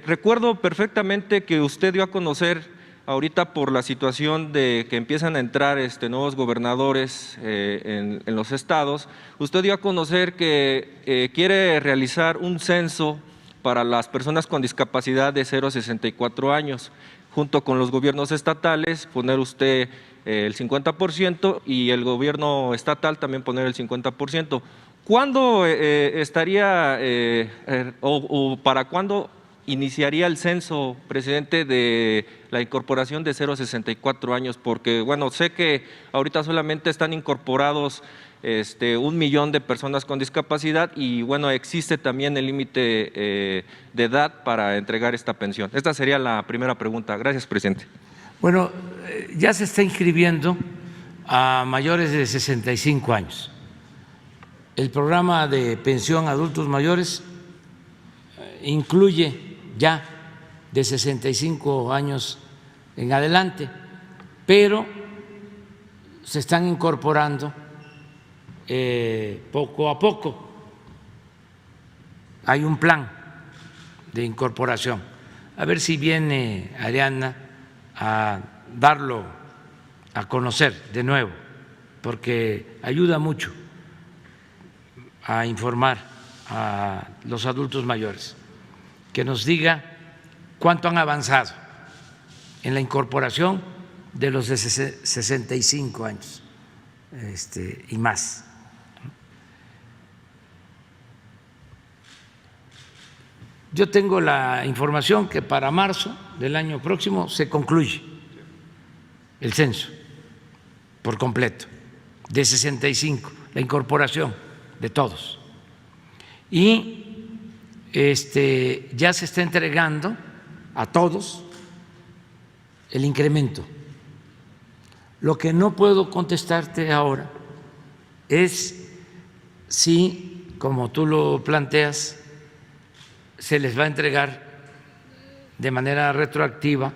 [SPEAKER 8] recuerdo perfectamente que usted dio a conocer ahorita por la situación de que empiezan a entrar nuevos gobernadores en los estados, usted dio a conocer que quiere realizar un censo para las personas con discapacidad de 0 a 64 años, junto con los gobiernos estatales, poner usted el 50% y el gobierno estatal también poner el 50%. ¿Cuándo estaría o para cuándo iniciaría el censo, presidente, de la incorporación de 0 a 64 años? Porque, bueno, sé que ahorita solamente están incorporados 1 millón de personas con discapacidad y, bueno, existe también el límite de edad para entregar esta pensión. Esta sería la primera pregunta. Gracias, presidente.
[SPEAKER 1] Bueno, ya se está inscribiendo a mayores de 65 años. El programa de pensión a adultos mayores incluye ya de 65 años en adelante, pero se están incorporando poco a poco. Hay un plan de incorporación. A ver si viene Ariana a darlo a conocer de nuevo, porque ayuda mucho a informar a los adultos mayores, que nos diga cuánto han avanzado en la incorporación de los de 65 años y más. Yo tengo la información que para marzo del año próximo se concluye el censo por completo, de 65, la incorporación de todos. Y ya se está entregando a todos el incremento. Lo que no puedo contestarte ahora es si, como tú lo planteas, se les va a entregar de manera retroactiva,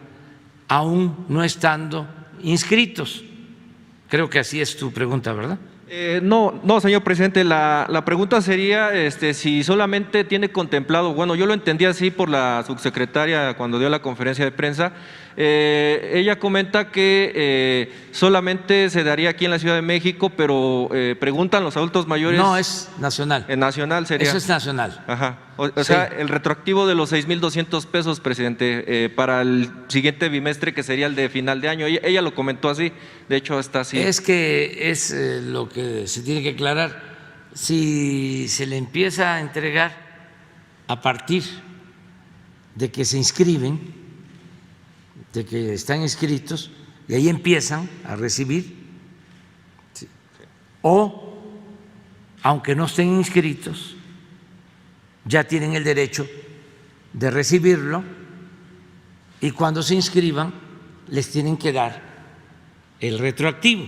[SPEAKER 1] aún no estando inscritos. Creo que así es tu pregunta, ¿verdad?
[SPEAKER 8] No, señor presidente, la pregunta sería si solamente tiene contemplado, bueno, yo lo entendí así por la subsecretaria cuando dio la conferencia de prensa, ella comenta que solamente se daría aquí en la Ciudad de México, pero preguntan los adultos mayores…
[SPEAKER 1] No, es nacional.
[SPEAKER 8] En nacional sería…
[SPEAKER 1] Eso es nacional.
[SPEAKER 8] Ajá. O
[SPEAKER 1] Sí.
[SPEAKER 8] sea, el retroactivo de los 6,200 pesos, presidente, para el siguiente bimestre, que sería el de final de año. Ella lo comentó así, de hecho está así.
[SPEAKER 1] Es que es lo que se tiene que aclarar. Si se le empieza a entregar a partir de que se inscriben, de que están inscritos, y ahí empiezan a recibir, ¿sí? O aunque no estén inscritos, ya tienen el derecho de recibirlo, y cuando se inscriban les tienen que dar el retroactivo.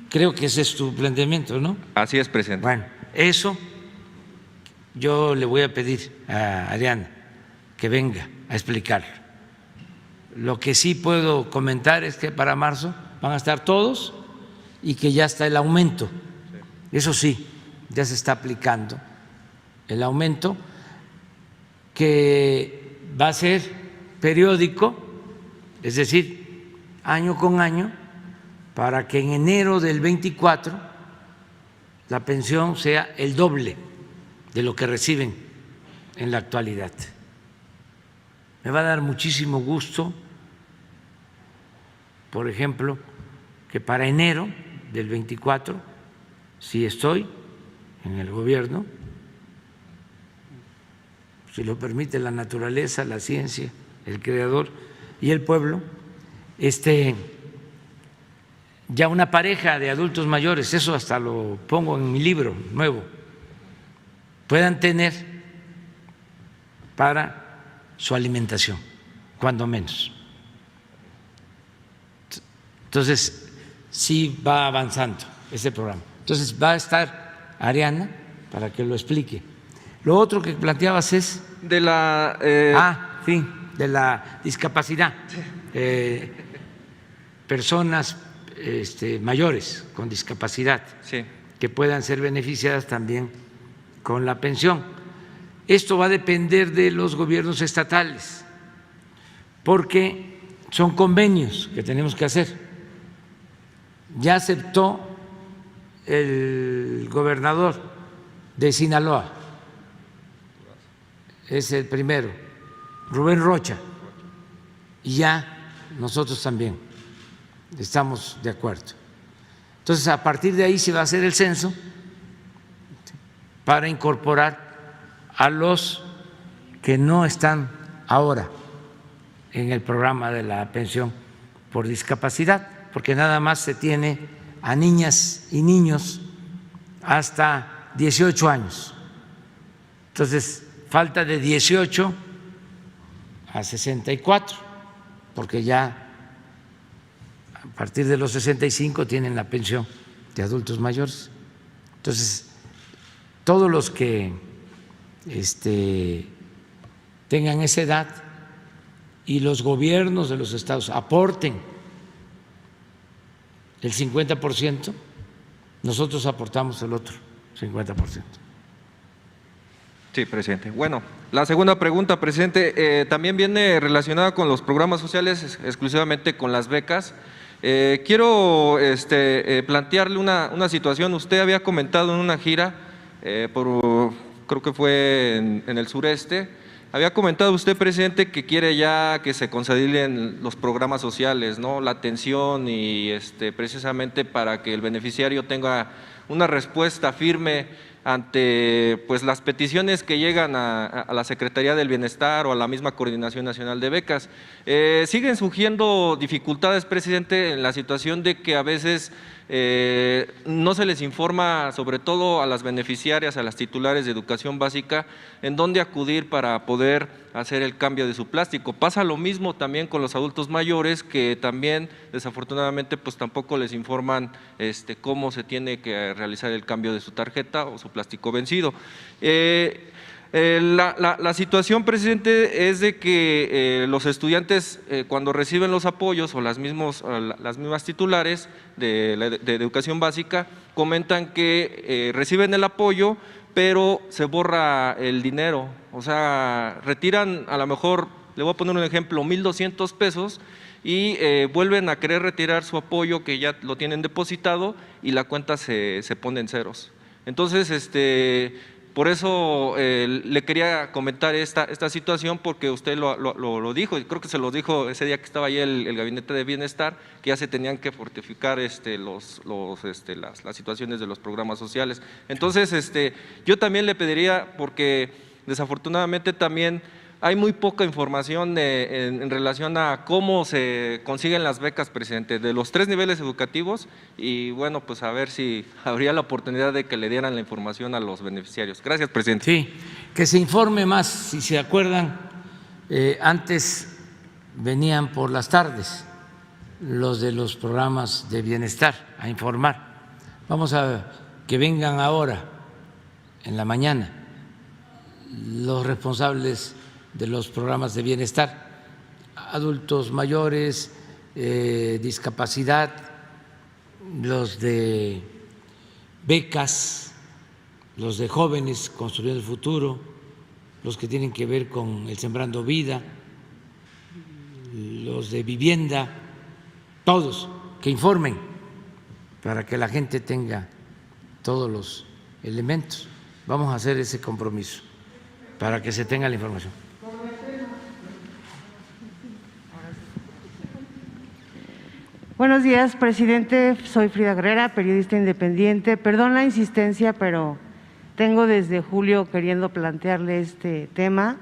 [SPEAKER 1] Creo que ese es tu planteamiento, ¿no?
[SPEAKER 8] Así es, presidente.
[SPEAKER 1] Bueno, eso yo le voy a pedir a Ariana que venga a explicarlo. Lo que sí puedo comentar es que para marzo van a estar todos y que ya está el aumento. Eso sí, ya se está aplicando el aumento, que va a ser periódico, es decir, año con año, para que en enero del 24 la pensión sea el doble de lo que reciben en la actualidad. Me va a dar muchísimo gusto, por ejemplo, que para enero del 24, si estoy en el gobierno, si lo permite la naturaleza, la ciencia, el creador y el pueblo, ya una pareja de adultos mayores, eso hasta lo pongo en mi libro nuevo, puedan tener para su alimentación, cuando menos. Entonces, sí va avanzando este programa. Entonces, va a estar Ariana para que lo explique. Lo otro que planteabas es…
[SPEAKER 8] De la…
[SPEAKER 1] sí, de la discapacidad. Personas mayores con discapacidad,
[SPEAKER 8] Sí.
[SPEAKER 1] que puedan ser beneficiadas también con la pensión. Esto va a depender de los gobiernos estatales, porque son convenios que tenemos que hacer. Ya aceptó el gobernador de Sinaloa, es el primero, Rubén Rocha, y ya nosotros también estamos de acuerdo. Entonces, a partir de ahí se va a hacer el censo para incorporar a los que no están ahora en el programa de la pensión por discapacidad, porque nada más se tiene a niñas y niños hasta 18 años. Entonces, falta de 18 a 64, porque ya a partir de los 65 tienen la pensión de adultos mayores. Entonces, todos los que tengan esa edad y los gobiernos de los estados aporten el 50%, nosotros aportamos el otro 50%.
[SPEAKER 8] Sí, presidente. Bueno, la segunda pregunta, presidente, también viene relacionada con los programas sociales, exclusivamente con las becas. Quiero plantearle una situación. Usted había comentado en una gira, creo que fue en el sureste, había comentado usted, presidente, que quiere ya que se consoliden los programas sociales, ¿no? La atención y precisamente para que el beneficiario tenga una respuesta firme ante pues las peticiones que llegan a la Secretaría del Bienestar o a la misma Coordinación Nacional de Becas. Siguen surgiendo dificultades, presidente, en la situación de que a veces no se les informa, sobre todo a las beneficiarias, a las titulares de educación básica, en dónde acudir para poder hacer el cambio de su plástico. Pasa lo mismo también con los adultos mayores, que también desafortunadamente pues tampoco les informan cómo se tiene que realizar el cambio de su tarjeta o su plástico vencido. La situación, presidente, es de que los estudiantes cuando reciben los apoyos o las mismas titulares de educación básica comentan que reciben el apoyo, pero se borra el dinero, o sea, retiran a lo mejor, le voy a poner un ejemplo, 1,200 pesos y vuelven a querer retirar su apoyo que ya lo tienen depositado y la cuenta se pone en ceros. Entonces, por eso le quería comentar esta situación, porque usted lo dijo, y creo que se lo dijo ese día que estaba ahí el Gabinete de Bienestar, que ya se tenían que fortificar las situaciones de los programas sociales. Entonces, yo también le pediría, porque desafortunadamente también hay muy poca información en relación a cómo se consiguen las becas, presidente, de los 3 niveles educativos, y bueno, pues a ver si habría la oportunidad de que le dieran la información a los beneficiarios. Gracias, presidente.
[SPEAKER 1] Sí, que se informe más. Si se acuerdan, antes venían por las tardes los de los programas de bienestar a informar. Vamos a que vengan ahora en la mañana los responsables de los programas de bienestar, adultos mayores, discapacidad, los de becas, los de jóvenes construyendo el futuro, los que tienen que ver con el Sembrando Vida, los de vivienda, todos que informen para que la gente tenga todos los elementos. Vamos a hacer ese compromiso para que se tenga la información.
[SPEAKER 9] Buenos días, presidente. Soy Frida Guerrera, periodista independiente. Perdón la insistencia, pero tengo desde julio queriendo plantearle este tema.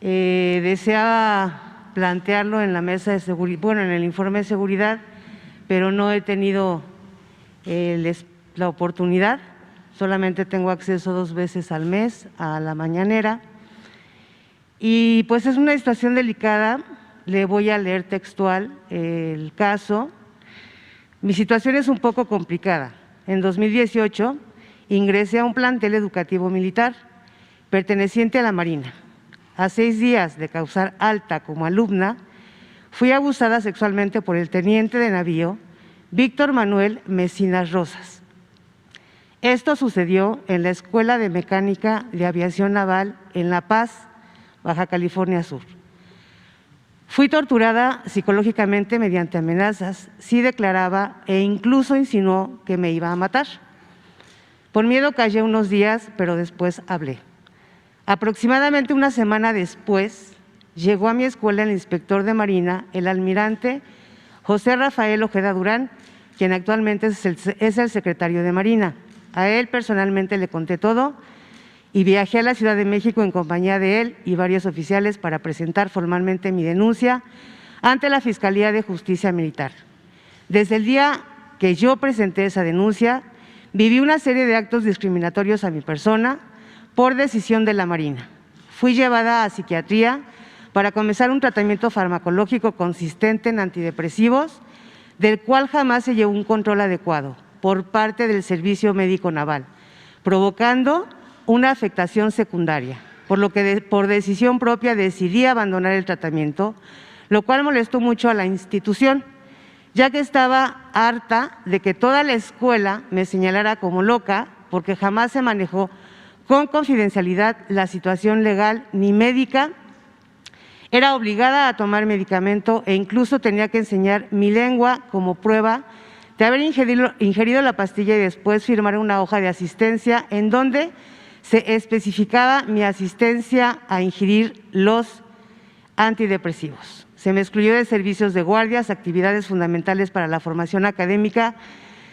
[SPEAKER 9] Deseaba plantearlo en la mesa de seguridad, bueno, en el informe de seguridad, pero no he tenido la oportunidad. Solamente tengo acceso 2 veces al mes a la mañanera. Y pues es una situación delicada. Le voy a leer textual el caso. Mi situación es un poco complicada. En 2018 ingresé a un plantel educativo militar perteneciente a la Marina. A 6 días de causar alta como alumna, fui abusada sexualmente por el teniente de navío Víctor Manuel Mecinas Rosas. Esto sucedió en la Escuela de Mecánica de Aviación Naval en La Paz, Baja California Sur. Fui torturada psicológicamente mediante amenazas, sí declaraba e incluso insinuó que me iba a matar. Por miedo callé unos días, pero después hablé. Aproximadamente una semana después, llegó a mi escuela el inspector de Marina, el almirante José Rafael Ojeda Durán, quien actualmente es el secretario de Marina. A él personalmente le conté todo y viajé a la Ciudad de México en compañía de él y varios oficiales para presentar formalmente mi denuncia ante la Fiscalía de Justicia Militar. Desde el día que yo presenté esa denuncia, viví una serie de actos discriminatorios a mi persona por decisión de la Marina. Fui llevada a psiquiatría para comenzar un tratamiento farmacológico consistente en antidepresivos, del cual jamás se llevó un control adecuado por parte del Servicio Médico Naval, provocando una afectación secundaria, por lo que por decisión propia decidí abandonar el tratamiento, lo cual molestó mucho a la institución, ya que estaba harta de que toda la escuela me señalara como loca, porque jamás se manejó con confidencialidad la situación legal ni médica. Era obligada a tomar medicamento e incluso tenía que enseñar mi lengua como prueba de haber ingerido la pastilla y después firmar una hoja de asistencia en donde se especificaba mi asistencia a ingerir los antidepresivos. Se me excluyó de servicios de guardias, actividades fundamentales para la formación académica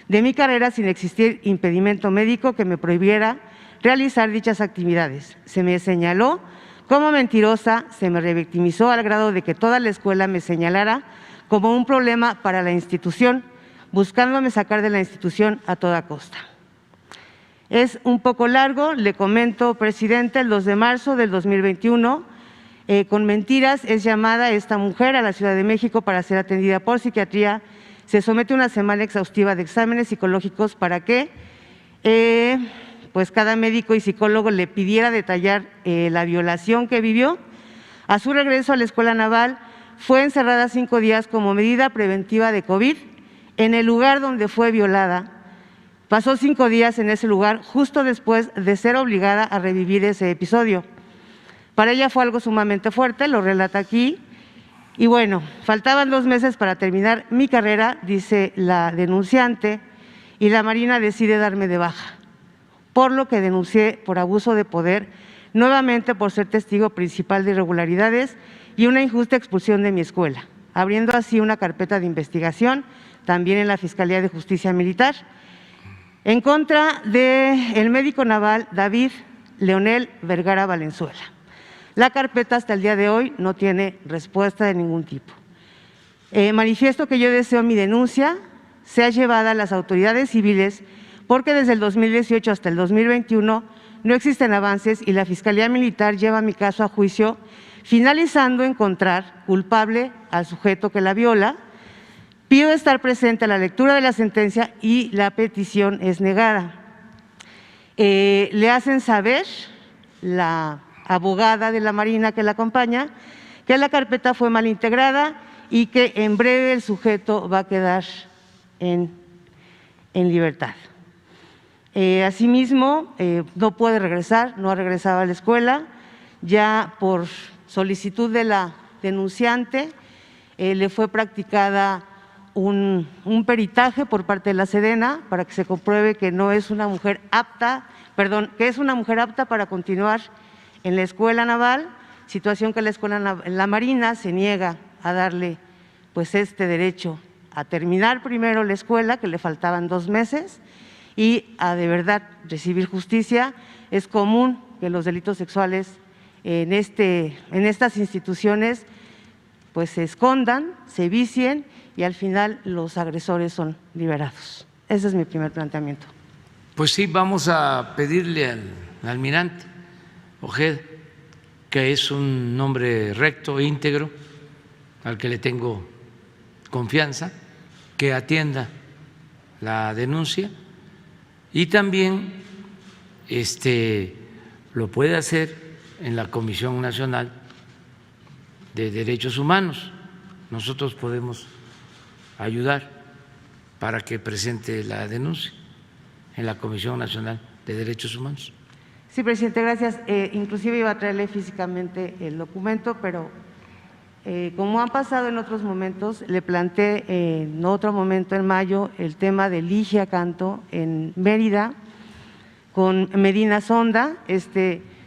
[SPEAKER 9] de mi carrera sin existir impedimento médico que me prohibiera realizar dichas actividades. Se me señaló como mentirosa, se me revictimizó al grado de que toda la escuela me señalara como un problema para la institución, buscándome sacar de la institución a toda costa. Es un poco largo, le comento, presidente, el 2 de marzo del 2021, con mentiras es llamada esta mujer a la Ciudad de México para ser atendida por psiquiatría. Se somete a una semana exhaustiva de exámenes psicológicos para que pues cada médico y psicólogo le pidiera detallar la violación que vivió. A su regreso a la Escuela Naval fue encerrada 5 días como medida preventiva de COVID en el lugar donde fue violada. Pasó 5 días en ese lugar justo después de ser obligada a revivir ese episodio. Para ella fue algo sumamente fuerte, lo relata aquí. Y bueno, faltaban 2 meses para terminar mi carrera, dice la denunciante, y la Marina decide darme de baja, por lo que denuncié por abuso de poder, nuevamente por ser testigo principal de irregularidades y una injusta expulsión de mi escuela, abriendo así una carpeta de investigación también en la Fiscalía de Justicia Militar, en contra del médico naval David Leonel Vergara Valenzuela. La carpeta hasta el día de hoy no tiene respuesta de ningún tipo. Manifiesto que yo deseo mi denuncia sea llevada a las autoridades civiles porque desde el 2018 hasta el 2021 no existen avances y la Fiscalía Militar lleva mi caso a juicio, finalizando encontrar culpable al sujeto que la viola. Pido estar presente a la lectura de la sentencia y la petición es negada. Le hacen saber la abogada de la Marina que la acompaña que la carpeta fue mal integrada y que en breve el sujeto va a quedar en libertad. Asimismo, no puede regresar, no ha regresado a la escuela, ya por solicitud de la denunciante le fue practicada un peritaje por parte de la Sedena para que se compruebe que no es una mujer apta, que es una mujer apta para continuar en la Escuela Naval, situación que la Marina se niega a darle pues este derecho a terminar primero la escuela, que le faltaban 2 meses, y a de verdad recibir justicia. Es común que los delitos sexuales en estas instituciones pues se escondan, se vicien y al final los agresores son liberados. Ese es mi primer planteamiento.
[SPEAKER 1] Pues sí, vamos a pedirle al almirante Ojeda, que es un hombre recto, íntegro, al que le tengo confianza, que atienda la denuncia y también lo puede hacer en la Comisión Nacional de Derechos Humanos. Nosotros podemos ayudar para que presente la denuncia en la Comisión Nacional de Derechos Humanos.
[SPEAKER 9] Sí, presidente, gracias. Inclusive iba a traerle físicamente el documento, pero como han pasado en otros momentos, le planteé en otro momento, en mayo, el tema de Ligia Canto en Mérida, con Medina Sonda,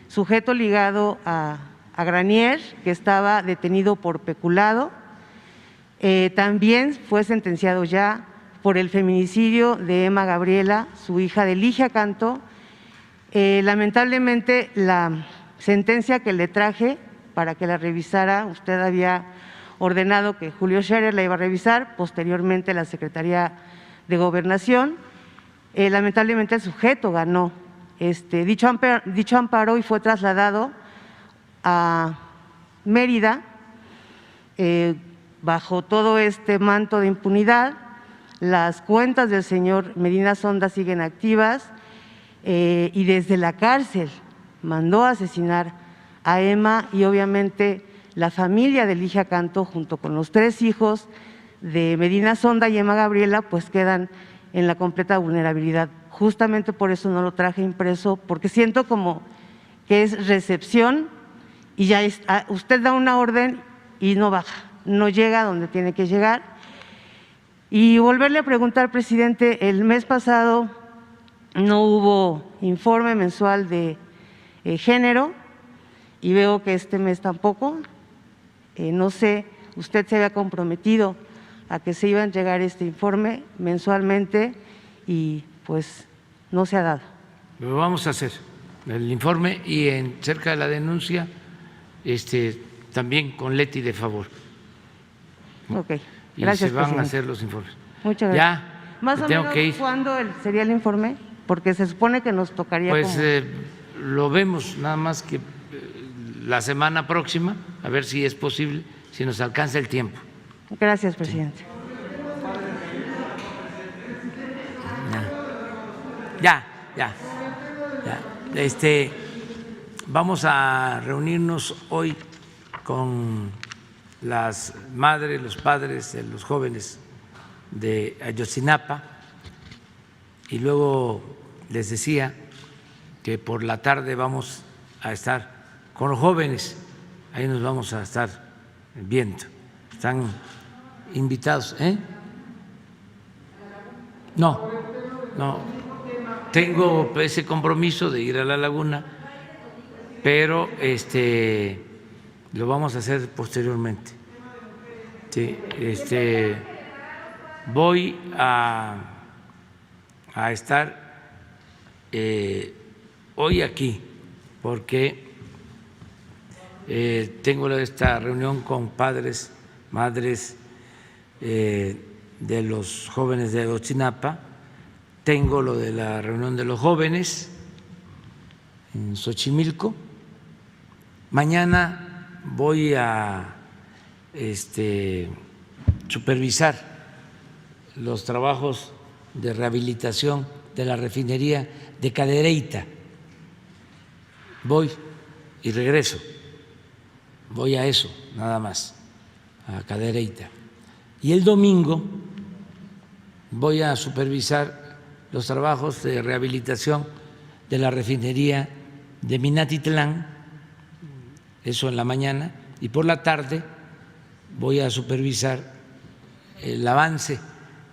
[SPEAKER 9] sujeto ligado a Granier, que estaba detenido por peculado. También fue sentenciado ya por el feminicidio de Emma Gabriela, su hija de Ligia Canto. Lamentablemente, la sentencia que le traje para que la revisara, usted había ordenado que Julio Scherer la iba a revisar, posteriormente la Secretaría de Gobernación. Lamentablemente el sujeto ganó dicho amparo y fue trasladado a Mérida bajo todo este manto de impunidad. Las cuentas del señor Medina Sonda siguen activas y desde la cárcel mandó a asesinar a Emma y obviamente la familia de Ligia Canto junto con los 3 hijos de Medina Sonda y Emma Gabriela pues quedan en la completa vulnerabilidad. Justamente por eso no lo traje impreso, porque siento como que es recepción y ya usted da una orden y no baja, no llega a donde tiene que llegar. Y volverle a preguntar, presidente, el mes pasado no hubo informe mensual de género y veo que este mes tampoco. No sé, usted se había comprometido a que se iba a entregar este informe mensualmente y pues no se ha dado.
[SPEAKER 1] Lo vamos a hacer, el informe y cerca de la denuncia también con Leti de favor.
[SPEAKER 9] Ok,
[SPEAKER 1] y
[SPEAKER 9] gracias,
[SPEAKER 1] se van
[SPEAKER 9] presidente.
[SPEAKER 1] a hacer los informes.
[SPEAKER 9] Muchas gracias.
[SPEAKER 1] Ya,
[SPEAKER 9] Más o
[SPEAKER 1] tengo
[SPEAKER 9] menos,
[SPEAKER 1] que ir.
[SPEAKER 9] ¿cuándo sería el informe? Porque se supone que nos tocaría
[SPEAKER 1] Pues lo vemos nada más que la semana próxima, a ver si es posible, si nos alcanza el tiempo.
[SPEAKER 9] Gracias, presidente.
[SPEAKER 1] Ya. Vamos a reunirnos hoy con las madres, los padres de los jóvenes de Ayotzinapa y luego les decía que por la tarde vamos a estar con los jóvenes, ahí nos vamos a estar viendo. Están invitados. No, tengo ese compromiso de ir a la laguna, pero lo vamos a hacer posteriormente. Sí, voy a estar hoy aquí porque tengo esta reunión con padres, madres de los jóvenes de Ayotzinapa, tengo lo de la reunión de los jóvenes en Xochimilco. Mañana voy a supervisar los trabajos de rehabilitación de la refinería de Cadereyta. Voy y regreso, voy a eso nada más, a Cadereyta. Y el domingo voy a supervisar los trabajos de rehabilitación de la refinería de Minatitlán, eso en la mañana, y por la tarde voy a supervisar el avance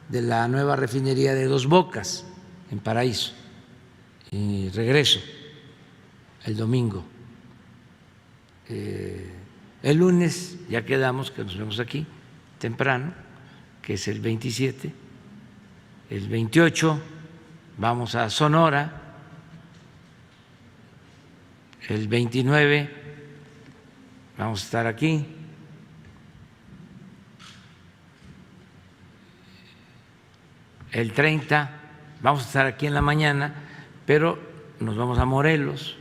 [SPEAKER 1] de la nueva refinería de Dos Bocas en Paraíso. Y regreso el domingo. El lunes ya quedamos que nos vemos aquí temprano, que es el 27, el 28 vamos a Sonora, el 29 vamos a estar aquí, el 30 vamos a estar aquí en la mañana, pero nos vamos a Morelos.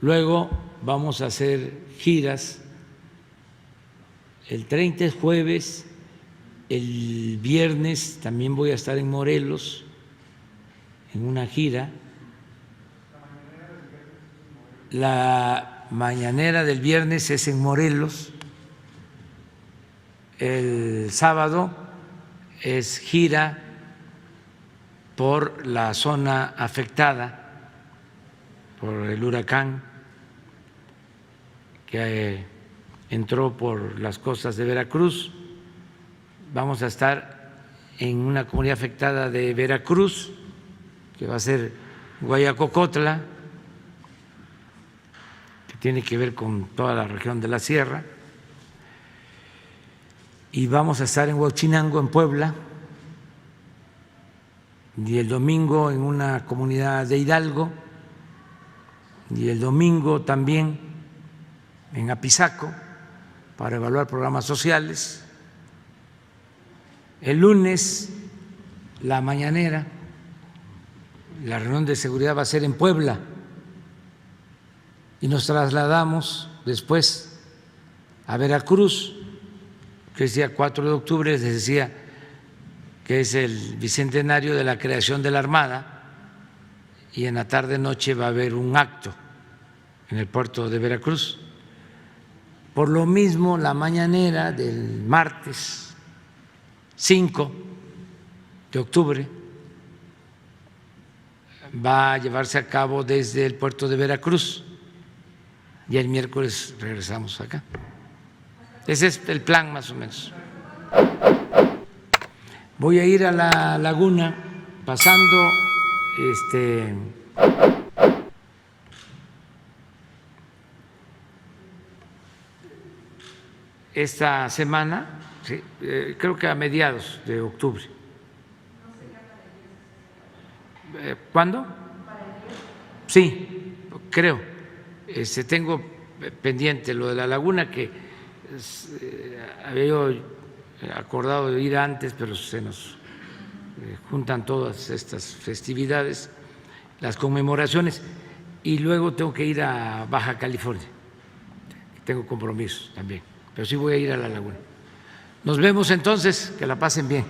[SPEAKER 1] Luego vamos a hacer giras. El 30 es jueves, el viernes también voy a estar en Morelos en una gira. La mañanera del viernes es en Morelos. El sábado es gira por la zona afectada por el huracán que entró por las costas de Veracruz. Vamos a estar en una comunidad afectada de Veracruz, que va a ser Guayacocotla, que tiene que ver con toda la región de la sierra. Y vamos a estar en Huachinango, en Puebla, y el domingo en una comunidad de Hidalgo, y el domingo también en Apizaco para evaluar programas sociales. El lunes la mañanera, la reunión de seguridad va a ser en Puebla y nos trasladamos después a Veracruz, que es día 4 de octubre, les decía que es el bicentenario de la creación de la Armada, y en la tarde-noche va a haber un acto en el puerto de Veracruz. Por lo mismo, la mañanera del martes 5 de octubre va a llevarse a cabo desde el puerto de Veracruz y el miércoles regresamos acá. Ese es el plan más o menos. Voy a ir a la laguna pasando esta semana, sí, creo que a mediados de octubre. ¿Cuándo? Sí, creo. Tengo pendiente lo de la laguna, que había yo acordado de ir antes, pero se nos juntan todas estas festividades, las conmemoraciones, y luego tengo que ir a Baja California. Tengo compromisos también, pero sí voy a ir a la laguna. Nos vemos entonces, que la pasen bien.